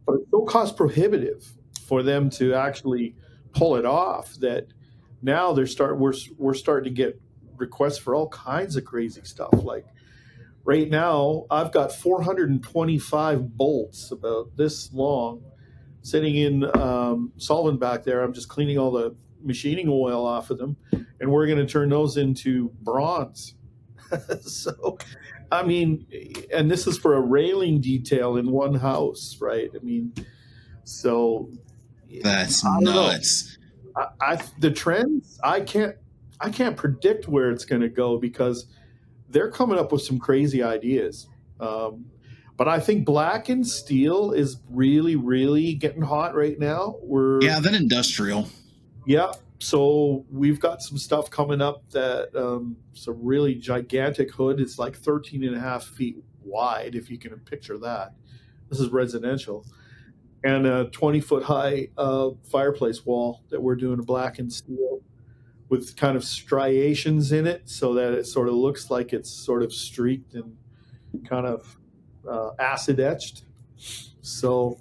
but it's so cost prohibitive for them to actually pull it off that now we're starting to get requests for all kinds of crazy stuff. Like right now, I've got 425 bolts about this long sitting in solvent back there. I'm just cleaning all the machining oil off of them, and we're going to turn those into bronze. So, I mean, and this is for a railing detail in one house, right? I mean, so That's I don't know. nuts. The trends, I can't predict where it's going to go, because they're coming up with some crazy ideas. But I think black and steel is really, really getting hot right now. That industrial. Yeah. So we've got some stuff coming up that it's a really gigantic hood. It's like 13 and a half feet wide, if you can picture that. This is residential. And a 20-foot high fireplace wall that we're doing, a black and steel with kind of striations in it, so that it sort of looks like it's sort of streaked and kind of acid etched. So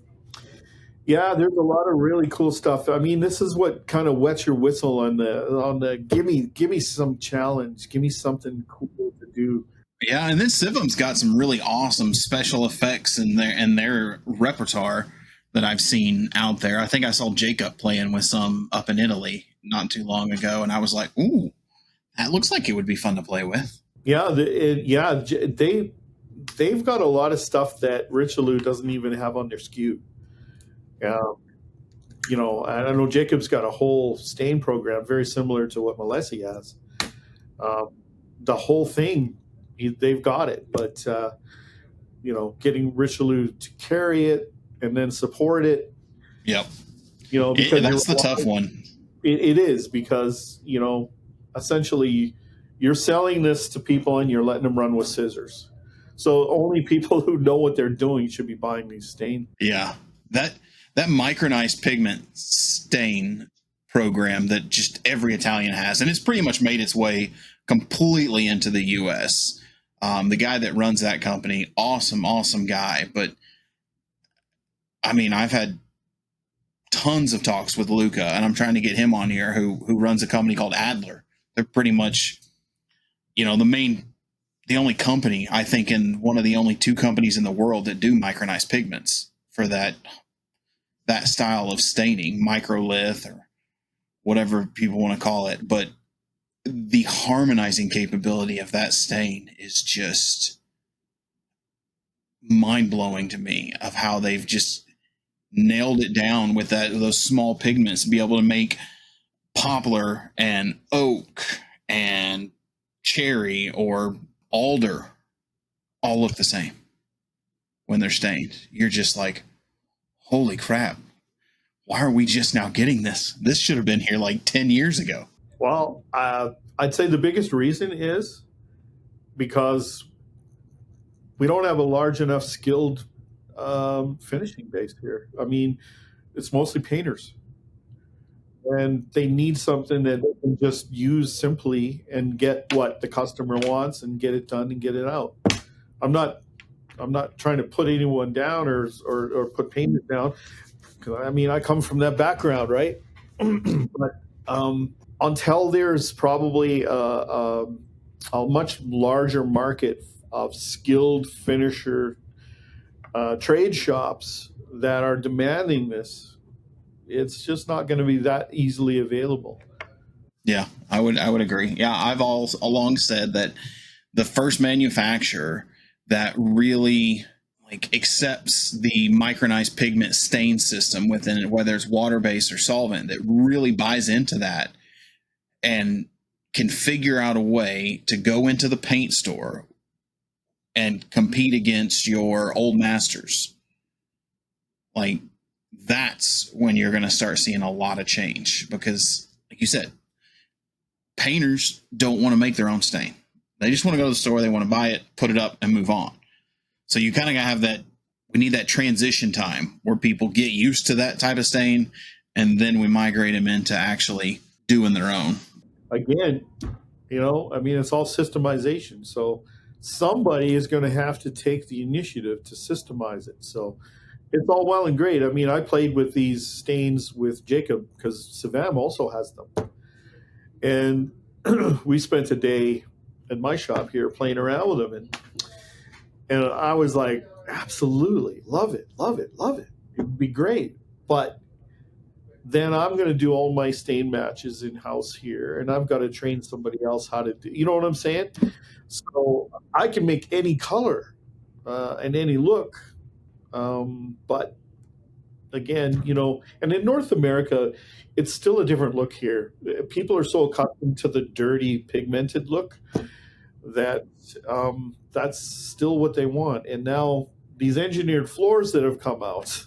yeah, there's a lot of really cool stuff. I mean, this is what kind of wets your whistle on the give me some challenge, give me something cool to do. Yeah, and then Civum's got some really awesome special effects in their repertoire that I've seen out there. I think I saw Jacob playing with some up in Italy not too long ago, and I was like, "Ooh, that looks like it would be fun to play with." Yeah, they've got a lot of stuff that Richelieu doesn't even have on their SKU. I know Jacob's got a whole stain program very similar to what Malesi has. The whole thing, they've got it, but getting Richelieu to carry it and then support it. Yep. Because that's the tough one. It is, because essentially you're selling this to people and you're letting them run with scissors. So only people who know what they're doing should be buying these stains. Yeah, that Micronized pigment stain program that just every Italian has, and it's pretty much made its way completely into the U.S. The guy that runs that company, awesome guy. But I mean, I've had tons of talks with Luca, and I'm trying to get him on here, who runs a company called Adler. They're pretty much, the only company, I think, in one of the only two companies in the world that do micronized pigments for that style of staining, microlith or whatever people want to call it. But the harmonizing capability of that stain is just mind-blowing to me, of how they've just nailed it down with those small pigments to be able to make poplar and oak and cherry or alder all look the same when they're stained. You're just like, holy crap, why are we just now getting this? This should have been here like 10 years ago. Well, I'd say the biggest reason is because we don't have a large enough skilled finishing base here. I mean, it's mostly painters. And they need something that they can just use simply and get what the customer wants and get it done and get it out. I'm not trying to put anyone down or put painters down. I mean, I come from that background, right? But until there's probably a much larger market of skilled finisher trade shops that are demanding this, it's just not going to be that easily available. Yeah, I would agree. Yeah, I've all along said that the first manufacturer that really accepts the micronized pigment stain system within it, whether it's water-based or solvent, that really buys into that and can figure out a way to go into the paint store and compete against your old masters. That's when you're going to start seeing a lot of change, because like you said, painters don't want to make their own stain. They just want to go to the store, they want to buy it, put it up, and move on. So you kind of got to have that. We need that transition time where people get used to that type of stain, and then we migrate them into actually doing their own. Again, I mean, it's all systemization. So somebody is going to have to take the initiative to systemize it. So it's all well and great. I mean, I played with these stains with Jacob because Savam also has them. And we spent a day at my shop here playing around with them. And I was like, absolutely, love it. It would be great. But then I'm going to do all my stain matches in-house here, and I've got to train somebody else how to do, you know what I'm saying? So I can make any color and any look. But again, and in North America, it's still a different look here. People are so accustomed to the dirty pigmented look that that's still what they want. And now these engineered floors that have come out.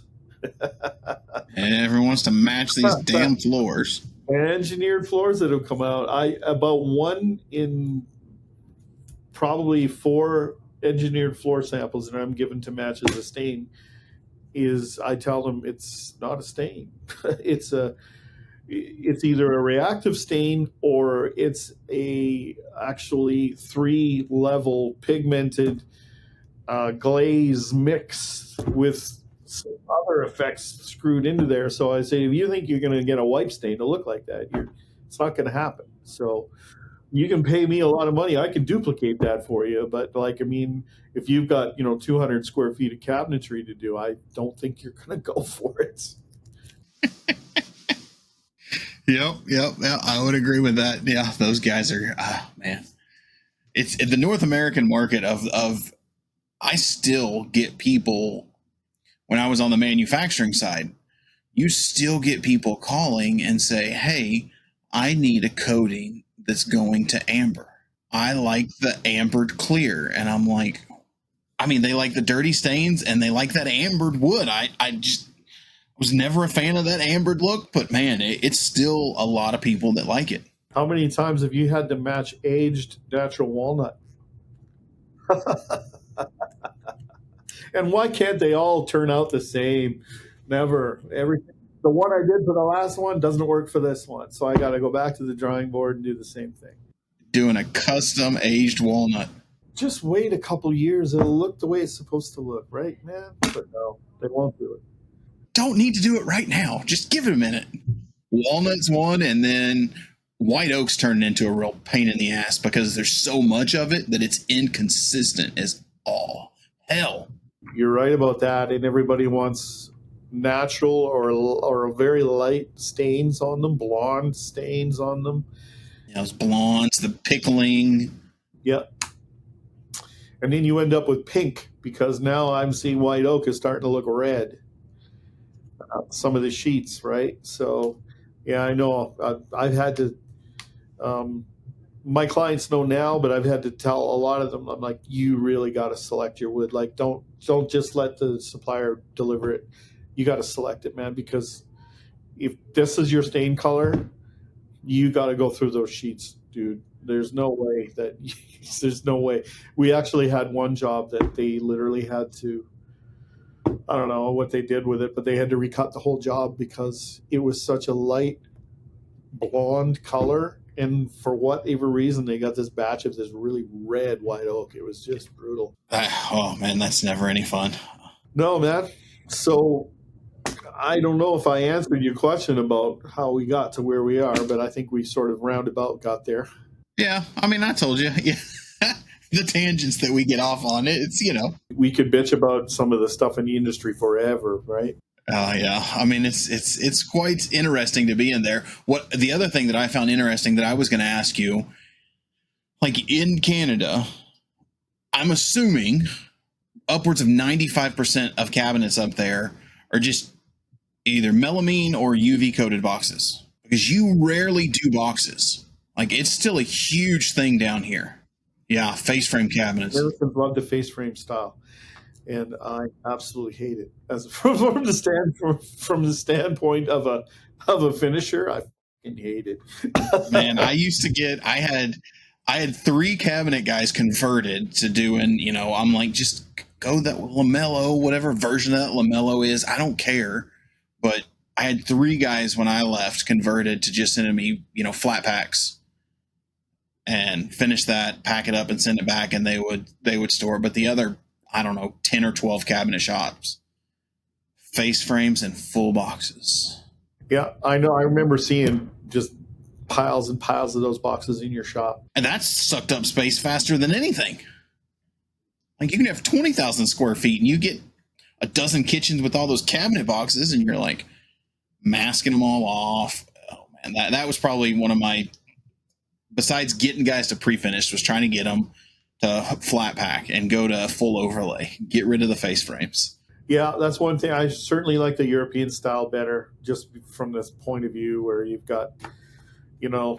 Everyone wants to match these damn floors. Engineered floors that have come out. About one in probably 4 engineered floor samples that I'm given to match as a stain is, I tell them it's not a stain. It's either a reactive stain or it's actually 3-level pigmented glaze mix with some other effects screwed into there. So I say, if you think you're going to get a wipe stain to look like that, it's not going to happen. So you can pay me a lot of money, I can duplicate that for you. But if you've got 200 square feet of cabinetry to do, I don't think you're going to go for it. Yep. I would agree with that. Yeah, those guys are, man. It's the North American market of I still get people, when I was on the manufacturing side, you still get people calling and say, hey, I need a coating that's going to amber. I like the ambered clear. And I'm like, they like the dirty stains and they like that ambered wood. I just was never a fan of that ambered look, but man, it's still a lot of people that like it. How many times have you had to match aged natural walnut? And why can't they all turn out the same? Never. The one I did for the last one doesn't work for this one. So I got to go back to the drawing board and do the same thing. Doing a custom aged walnut. Just wait a couple years. It'll look the way it's supposed to look, right, man? But no, they won't do it. Don't need to do it right now. Just give it a minute. Walnut's one, and then white oak's turning into a real pain in the ass because there's so much of it that it's inconsistent as all hell. You're right about that, and everybody wants natural or very light stains on them, blonde stains on them. those blondes, the pickling. Yeah. And then you end up with pink, because now I'm seeing white oak is starting to look red. Some of the sheets, right? So, yeah, I know. I've had to. My clients know now, but I've had to tell a lot of them. I'm like, you really got to select your wood. Like, don't just let the supplier deliver it. You got to select it, man, because if this is your stain color, you got to go through those sheets, dude. There's no way that there's no way. We actually had one job that they literally had to, I don't know what they did with it, but they had to recut the whole job because it was such a light blonde color. And for whatever reason, they got this batch of this really red white oak. It was just brutal. Oh, man, that's never any fun. No, man. So I don't know if I answered your question about how we got to where we are, but I think we sort of roundabout got there. Yeah, I mean, I told you. Yeah. The tangents that we get off on, it's, We could bitch about some of the stuff in the industry forever, right? Yeah. I mean, it's quite interesting to be in there. What the other thing that I found interesting that I was going to ask you, like in Canada, I'm assuming upwards of 95% of cabinets up there are just either melamine or UV coated boxes, because you rarely do boxes. Like, it's still a huge thing down here. Yeah, face frame cabinets. Americans love the face frame style, and I absolutely hate it. As from the standpoint of a finisher, I fucking hate it. Man, I had 3 cabinet guys converted to doing, I'm like, just go that lamello, whatever version of that lamello is. I don't care. But I had 3 guys when I left converted to just sending me, flat packs and finish that, pack it up and send it back, and they would store it. But the other, I don't know, 10 or 12 cabinet shops, face frames and full boxes. Yeah, I know. I remember seeing just piles and piles of those boxes in your shop. And that's sucked up space faster than anything. Like, you can have 20,000 square feet and you get a dozen kitchens with all those cabinet boxes, and you're like masking them all off. Oh man, that was probably one of my, besides getting guys to pre-finish, was trying to get them to flat pack and go to full overlay, get rid of the face frames. Yeah, that's one thing. I certainly like the European style better, just from this point of view where you've got,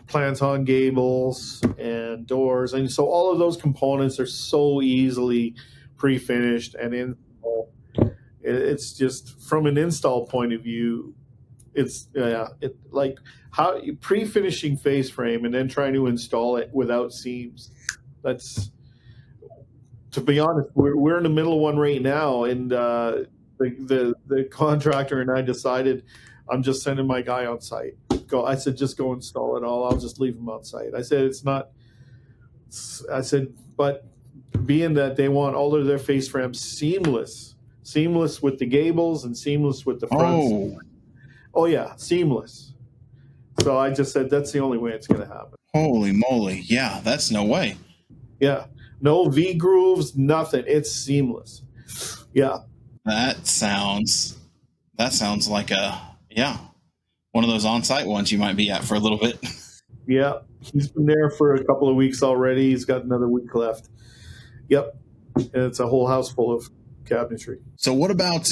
plans on gables and doors. And so all of those components are so easily pre-finished and in. It's just from an install point of view, it's like how pre-finishing face frame and then trying to install it without seams. That's, to be honest, we're in the middle of one right now, and the contractor and I decided I'm just sending my guy on site. I said, just go install it all. I'll just leave him on site. I said, but being that they want all of their face frames seamless with the gables and seamless with the fronts. Oh yeah, seamless. So I just said, that's the only way it's going to happen. Holy moly. Yeah, that's no way. Yeah. No V grooves, nothing. It's seamless. Yeah. That sounds like one of those on-site ones you might be at for a little bit. Yeah. He's been there for a couple of weeks already. He's got another week left. Yep. And it's a whole house full of cabinetry. So what about,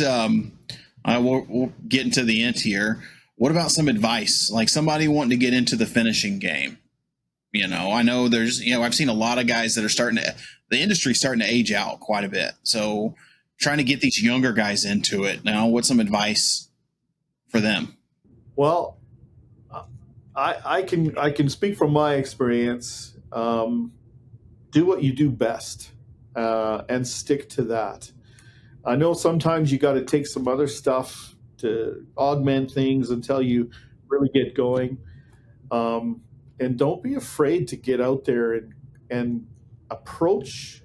we'll get into the end here. What about some advice? Like somebody wanting to get into the finishing game. I know there's, I've seen a lot of guys that are the industry's starting to age out quite a bit. So trying to get these younger guys into it now, what's some advice for them? Well, I can speak from my experience. Do what you do best, and stick to that. I know sometimes you got to take some other stuff to augment things until you really get going. And don't be afraid to get out there and approach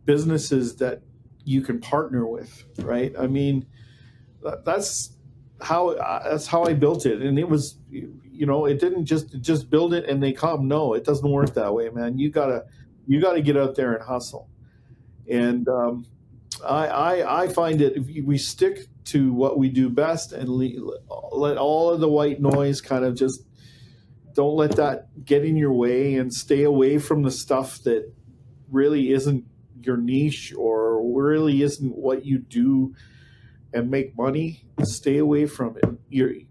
businesses that you can partner with, right? I mean, that's how I built it. And it was, it didn't just build it and they come. No, it doesn't work that way, man. You gotta get out there and hustle. And I find that if we stick to what we do best and let all of the white noise kind of just don't let that get in your way, and stay away from the stuff that really isn't your niche or really isn't what you do and make money. Stay away from it.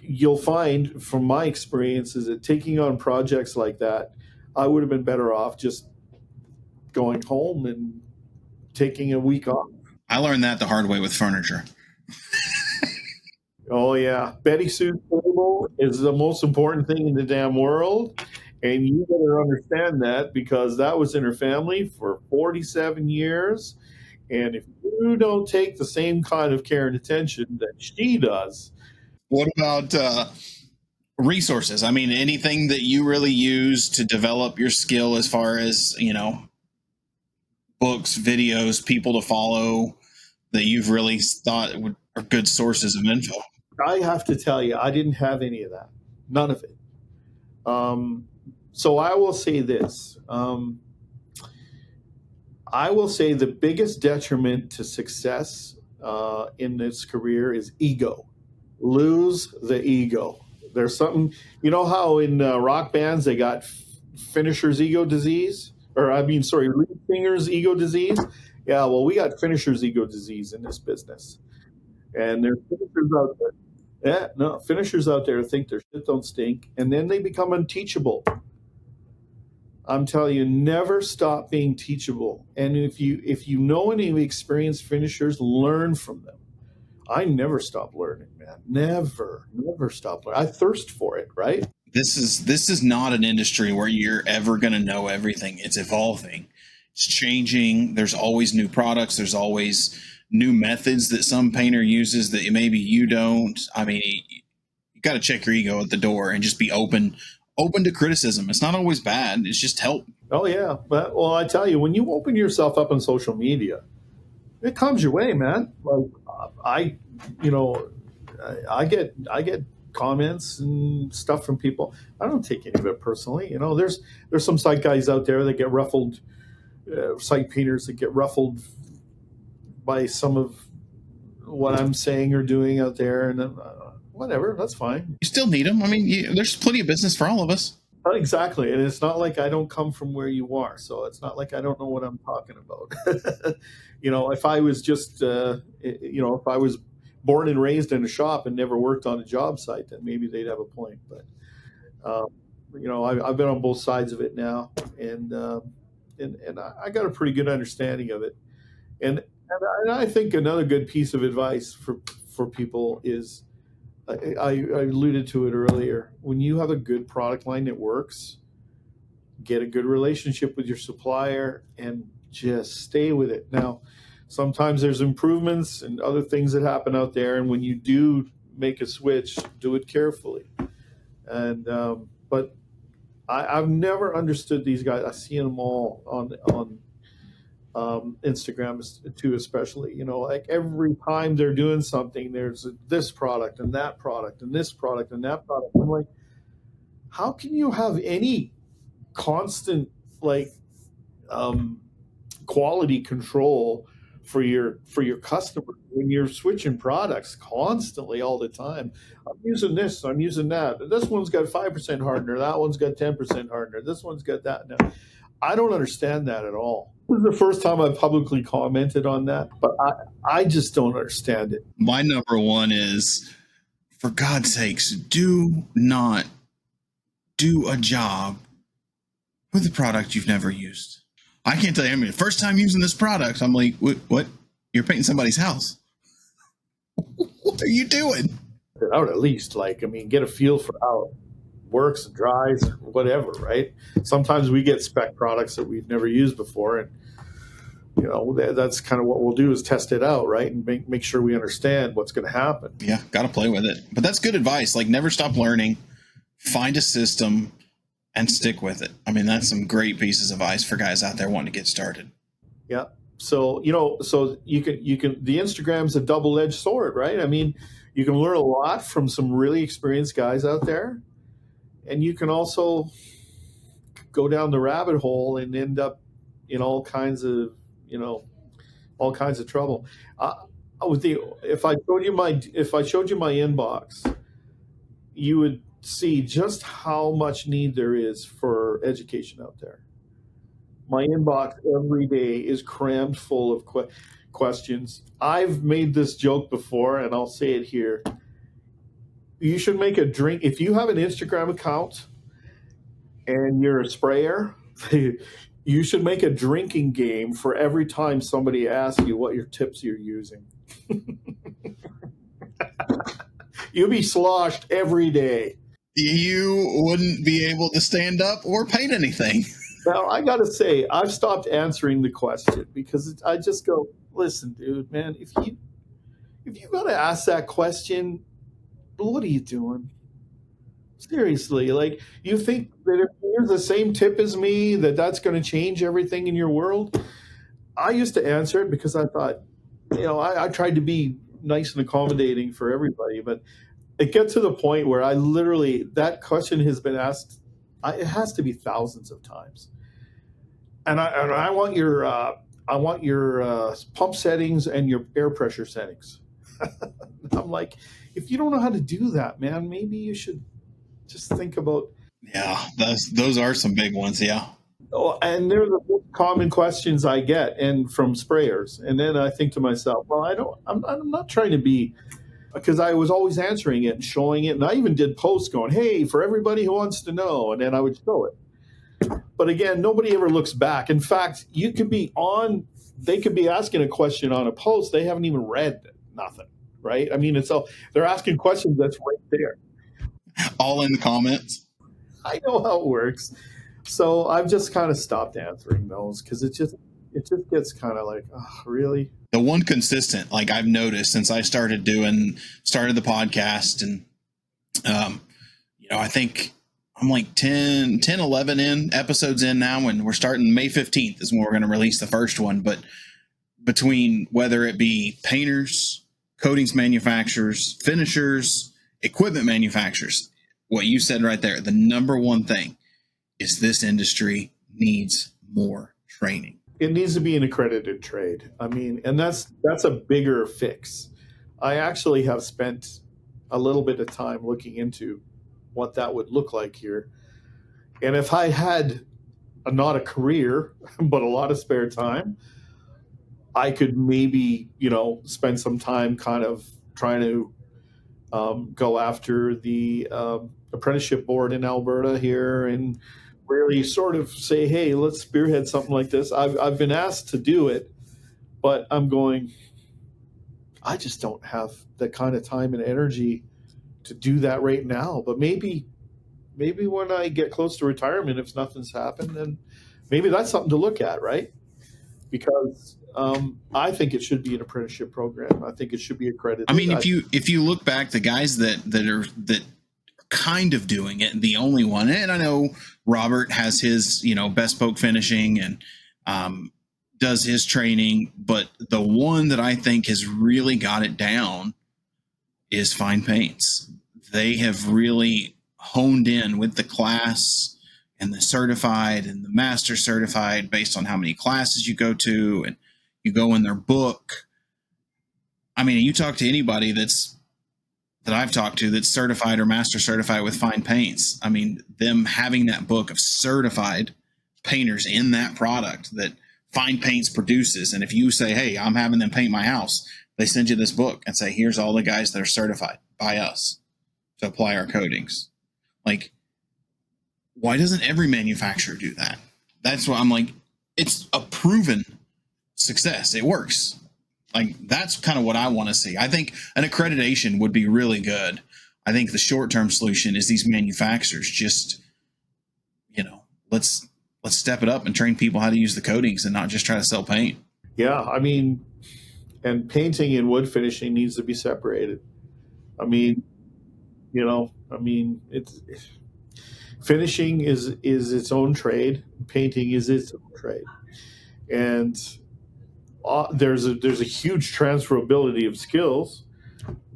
You'll find from my experiences that taking on projects like that, I would have been better off just going home and taking a week off. I learned that the hard way with furniture. Oh yeah, Betty Sue's table is the most important thing in the damn world, and you better understand that, because that was in her family for 47 years, and if you don't take the same kind of care and attention that she does. What about resources? I mean, anything that you really use to develop your skill, as far as, books, videos, people to follow that you've really thought are good sources of info? I have to tell you, I didn't have any of that. None of it. So I will say this. I will say the biggest detriment to success in this career is ego. Lose the ego. There's something, you know how in rock bands they got finisher's ego disease? Lead singer's ego disease? Yeah, well, we got finisher's ego disease in this business. And there's finishers out there. Yeah, no, finishers out there think their shit don't stink, and then they become unteachable. I'm telling you, never stop being teachable. And if you know any experienced finishers, learn from them. I never stop learning, man. Never stop learning. I thirst for it, right? This is not an industry where you're ever going to know everything. It's evolving. It's changing. There's always new products. There's always new methods that some painter uses that maybe you don't. I mean, you got to check your ego at the door and just be open to criticism. It's not always bad. It's just help. Oh yeah, but well, I tell you, when you open yourself up on social media, it comes your way, man. Like I get comments and stuff from people. I don't take any of it personally. There's some site guys out there that get ruffled, site painters that get ruffled by some of what I'm saying or doing out there, and whatever, that's fine. You still need them. I mean, there's plenty of business for all of us. Exactly, and it's not like I don't come from where you are, so it's not like I don't know what I'm talking about. If I was just, if I was born and raised in a shop and never worked on a job site, then maybe they'd have a point. But I've been on both sides of it now, and I got a pretty good understanding of it. And I think another good piece of advice for people is, I alluded to it earlier, when you have a good product line that works, get a good relationship with your supplier and just stay with it. Now, sometimes there's improvements and other things that happen out there, and when you do make a switch, do it carefully. And but I've never understood these guys. I see them all on Instagram too, especially. Like every time they're doing something, there's this product and that product and this product and that product. I'm like, how can you have any constant quality control for your customer when you're switching products constantly all the time? I'm using this, I'm using that. This one's got 5% hardener, that one's got 10% hardener, this one's got that. Now, I don't understand that at all. This is the first time I've publicly commented on that, but I just don't understand it. My number one is, for God's sakes, do not do a job with a product you've never used. I can't tell you, the first time using this product, I'm like, what? You're painting somebody's house. What are you doing? I would at least get a feel for how it works and dries and whatever, right? Sometimes we get spec products that we've never used before, and that's kind of what we'll do, is test it out, right, and make sure we understand what's going to happen. Yeah, got to play with it. But that's good advice. Never stop learning, find a system, and stick with it. That's some great pieces of advice for guys out there wanting to get started. Yeah. So you can the Instagram's a double-edged sword, right? You can learn a lot from some really experienced guys out there, and you can also go down the rabbit hole and end up in all kinds of trouble. If I showed you my inbox, you would see just how much need there is for education out there. My inbox every day is crammed full of questions. I've made this joke before, and I'll say it here. You should make a drink. If you have an Instagram account and you're a sprayer, you should make a drinking game for every time somebody asks you what your tips you're using. You'll be sloshed every day. You wouldn't be able to stand up or paint anything. Now, I got to say, I've stopped answering the question because I just go, listen, dude, man, if you got to ask that question, what are you doing? Seriously, like, you think that if you're the same tip as me, that's going to change everything in your world? I used to answer it because I thought, I tried to be nice and accommodating for everybody, but it gets to the point where that question has been asked, it has to be thousands of times. And I want your pump settings and your air pressure settings. I'm like, if you don't know how to do that, man, maybe you should just think about. Yeah, those are some big ones. Yeah. Oh, and they're the most common questions I get, and from sprayers. And then I think to myself, well, I'm not trying to be, because I was always answering it and showing it, and I even did posts going, "Hey, for everybody who wants to know," and then I would show it. But again, nobody ever looks back. In fact, they could be asking a question on a post. They haven't even read nothing, right? I mean, they're asking questions that's right there. All in the comments. I know how it works. So I've just kind of stopped answering those because it just gets kind of like, oh, really? The one consistent, like I've noticed since I started the podcast, and I think I'm like 10, 11 episodes in now, and we're starting May 15th is when we're going to release the first one. But between whether it be painters, coatings manufacturers, finishers, equipment manufacturers, what you said right there, the number one thing is this industry needs more training. It needs to be an accredited trade. I mean, and that's a bigger fix. I actually have spent a little bit of time looking into what that would look like here. And if I had not a career, but a lot of spare time, I could maybe, spend some time kind of trying to go after the apprenticeship board in Alberta here and really sort of say, hey, let's spearhead something like this. I've been asked to do it, but I'm going, I just don't have the kind of time and energy to do that right now. But maybe when I get close to retirement, if nothing's happened, then maybe that's something to look at, right? Because I think it should be an apprenticeship program. I think it should be accredited. I mean, if you look back, the guys that are kind of doing it, the only one, and I know Robert has his bespoke finishing and does his training, but the one that I think has really got it down is Fine Paints. They have really honed in with the class and the certified and the master certified based on how many classes you go to, and you go in their book. I mean, you talk to anybody that I've talked to that's certified or master certified with Fine Paints. I mean, them having that book of certified painters in that product that Fine Paints produces. And if you say, hey, I'm having them paint my house, they send you this book and say, here's all the guys that are certified by us to apply our coatings. Like, why doesn't every manufacturer do that? That's why I'm like, it's a proven success. It works. Like, that's kind of what I want to see. I think an accreditation would be really good. I think the short-term solution is these manufacturers just, let's step it up and train people how to use the coatings and not just try to sell paint. Yeah, I mean, and painting and wood finishing needs to be separated. I mean, it's finishing is its own trade. Painting is its own trade, and there's a huge transferability of skills.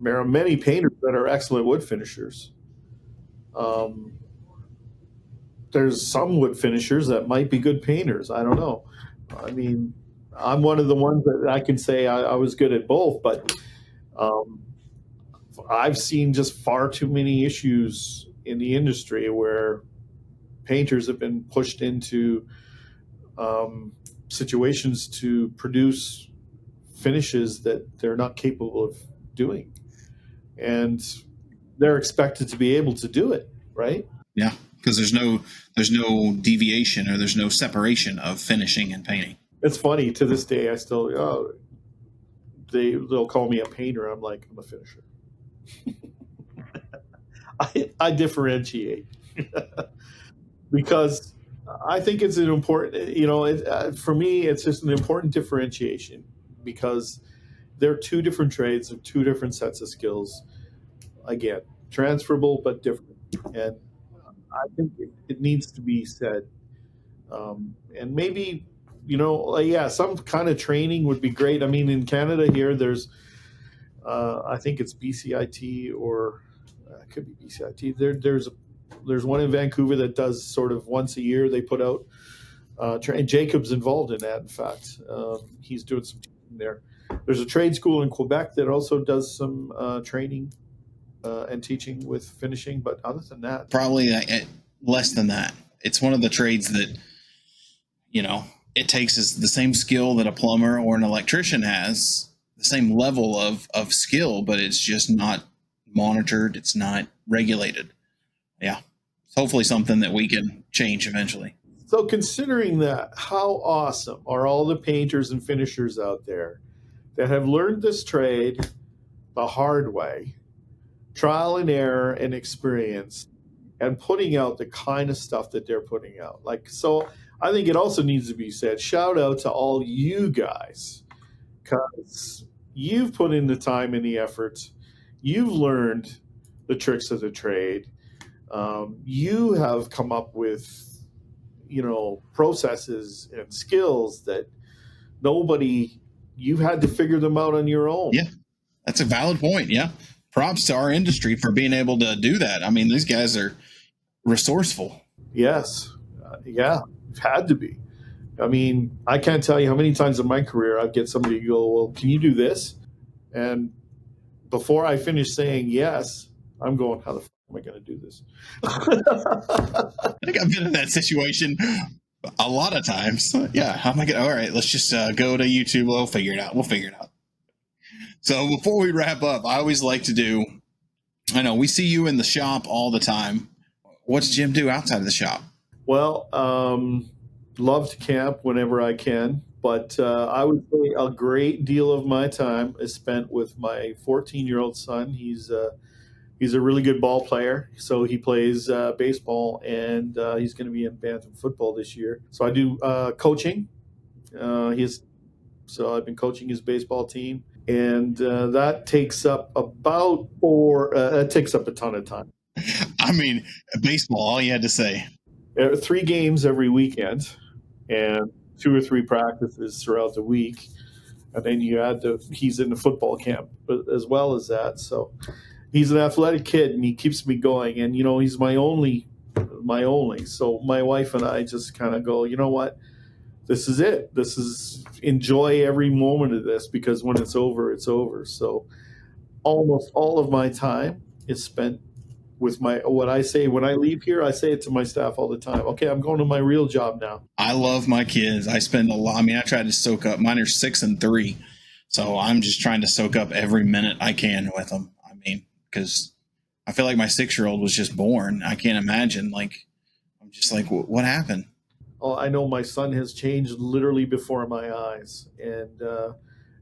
There are many painters that are excellent wood finishers. There's some wood finishers that might be good painters. I don't know. I mean, I'm one of the ones that I can say I was good at both, but I've seen just far too many issues in the industry where painters have been pushed into situations to produce finishes that they're not capable of doing, and they're expected to be able to do it, right? Yeah, because there's no deviation, or there's no separation of finishing and painting. It's funny, to this day I still they'll call me a painter. I'm like, I'm a finisher. I differentiate because I think it's an important, for me, it's just an important differentiation, because they're two different trades and two different sets of skills. Again, transferable but different. And I think it needs to be said. And maybe, some kind of training would be great. I mean, in Canada here, there's, I think it's BCIT, or it could be BCIT. There's one in Vancouver that does sort of once a year. They put out, and Jacob's involved in that. In fact, he's doing some teaching there. There's a trade school in Quebec that also does some training and teaching with finishing. But other than that, probably less than that. It's one of the trades that, it takes the same skill that a plumber or an electrician has, the same level of skill, but it's just not monitored. It's not regulated. Yeah. It's hopefully something that we can change eventually. So considering that, how awesome are all the painters and finishers out there that have learned this trade the hard way, trial and error and experience, and putting out the kind of stuff that they're putting out. So I think it also needs to be said, shout out to all you guys, because you've put in the time and the effort. You've learned the tricks of the trade. You have come up with, processes and skills that you've had to figure them out on your own. Yeah, that's a valid point. Yeah. Props to our industry for being able to do that. I mean, these guys are resourceful. Yes. Yeah. Had to be. I mean, I can't tell you how many times in my career I'd get somebody to go, well, can you do this? And before I finish saying yes, I'm going, how the fuck am I going to do this? I think I've been in that situation a lot of times. Yeah. How am I going to, all right, let's just go to YouTube. We'll figure it out. So before we wrap up, I always like to do, I know we see you in the shop all the time. What's Jim do outside of the shop? Well, love to camp whenever I can, but I would say a great deal of my time is spent with my 14-year-old son. He's a really good ball player, so he plays baseball, and he's going to be in Bantam football this year. So I do coaching. So I've been coaching his baseball team, and that takes up it takes up a ton of time. I mean, baseball, all you had to say. 3 games every weekend and 2 or 3 practices throughout the week. And then he's in the football camp as well as that. So he's an athletic kid, and he keeps me going. And, he's my only. So my wife and I just kind of go, you know what? This is it. Enjoy every moment of this, because when it's over, it's over. So almost all of my time is spent with what I say when I leave here. I say it to my staff all the time. Okay, I'm going to my real job now. I love my kids. I spend a lot. I mean, I try to soak up. Mine are 6 and 3, so I'm just trying to soak up every minute I can with them. I mean, because I feel like my 6-year-old was just born. I can't imagine. I'm just like, what happened? Oh, I know my son has changed literally before my eyes, and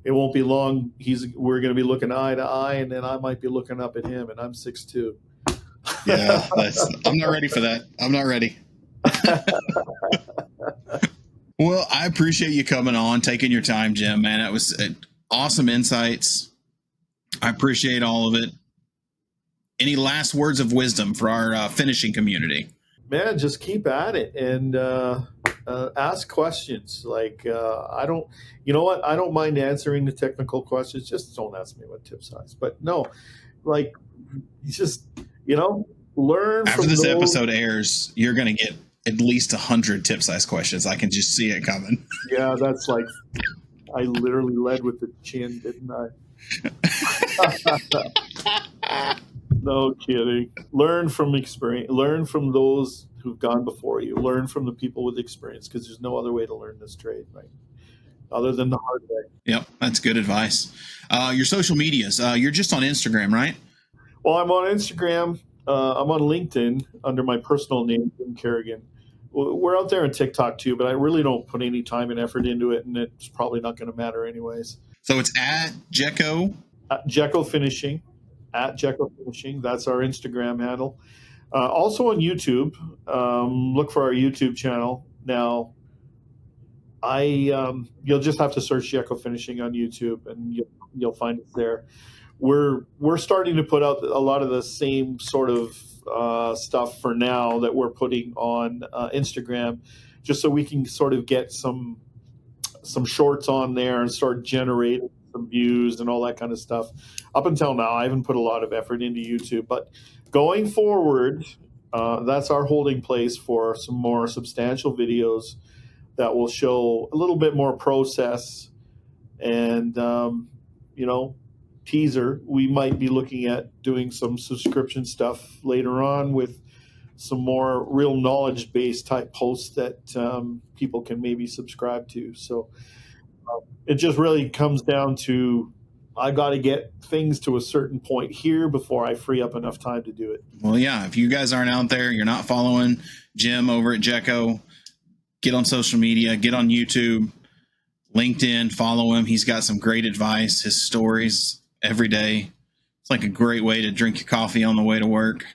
it won't be long. We're going to be looking eye to eye, and then I might be looking up at him, and I'm 6'2". Yeah, I'm not ready for that. I'm not ready. Well, I appreciate you coming on, taking your time, Jim, man. It was awesome insights. I appreciate all of it. Any last words of wisdom for our finishing community? Man, just keep at it and ask questions. I don't mind answering the technical questions. Just don't ask me what tip size. But no, just learn. After this episode airs, you're going to get at least 100 tip size questions. I can just see it coming. Yeah, that's I literally led with the chin, didn't I? No kidding. Learn from experience. Learn from those who've gone before you. Learn from the people with experience, because there's no other way to learn this trade, right? Other than the hard way. Yep, that's good advice. Your social medias. You're just on Instagram, right? Well, I'm on Instagram. I'm on LinkedIn under my personal name, Jim Carrigan. We're out there on TikTok too, but I really don't put any time and effort into it, and it's probably not going to matter anyways. So it's at Jecko. Jecko Finishing. At Jecko Finishing. That's our Instagram handle. Also on YouTube. Look for our YouTube channel. Now, you'll just have to search Jecko Finishing on YouTube, and you'll find it there. We're starting to put out a lot of the same sort of stuff for now that we're putting on Instagram, just so we can sort of get some shorts on there and start generating some views and all that kind of stuff. Up until now, I haven't put a lot of effort into YouTube, but going forward, that's our holding place for some more substantial videos that will show a little bit more process and, teaser. We might be looking at doing some subscription stuff later on with some more real knowledge-based type posts that people can maybe subscribe to. So it just really comes down to, I got to get things to a certain point here before I free up enough time to do it. Well, yeah, if you guys aren't out there, you're not following Jim over at Jecko, get on social media, get on YouTube, LinkedIn, follow him. He's got some great advice, his stories every day. It's like a great way to drink your coffee on the way to work.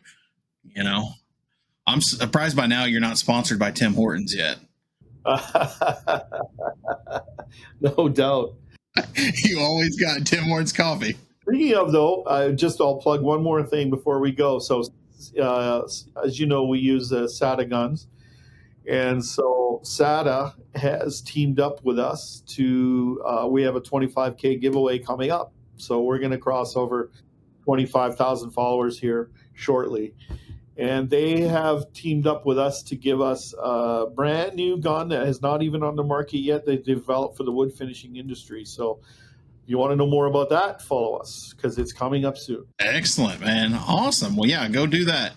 I'm surprised by now you're not sponsored by Tim Hortons yet. No doubt. You always got Tim Hortons coffee. Speaking of, though, I'll plug one more thing before we go. So, as you know, we use SATA guns. And so SATA has teamed up with us to, we have a 25K giveaway coming up. So we're going to cross over 25,000 followers here shortly. And they have teamed up with us to give us a brand new gun that is not even on the market yet. They developed for the wood finishing industry. So if you want to know more about that, follow us, because it's coming up soon. Excellent, man. Awesome. Well, yeah, go do that.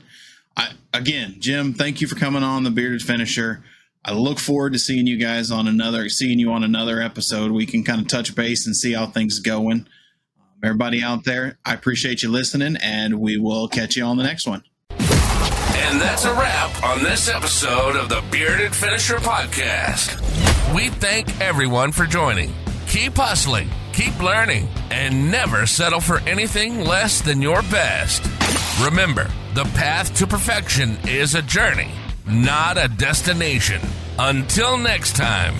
Again, Jim, thank you for coming on The Bearded Finisher. I look forward to seeing you on another episode. We can kind of touch base and see how things are going. Everybody out there, I appreciate you listening, and we will catch you on the next one. And that's a wrap on this episode of the Bearded Finisher Podcast. We thank everyone for joining. Keep hustling, keep learning, and never settle for anything less than your best. Remember, the path to perfection is a journey, not a destination. Until next time.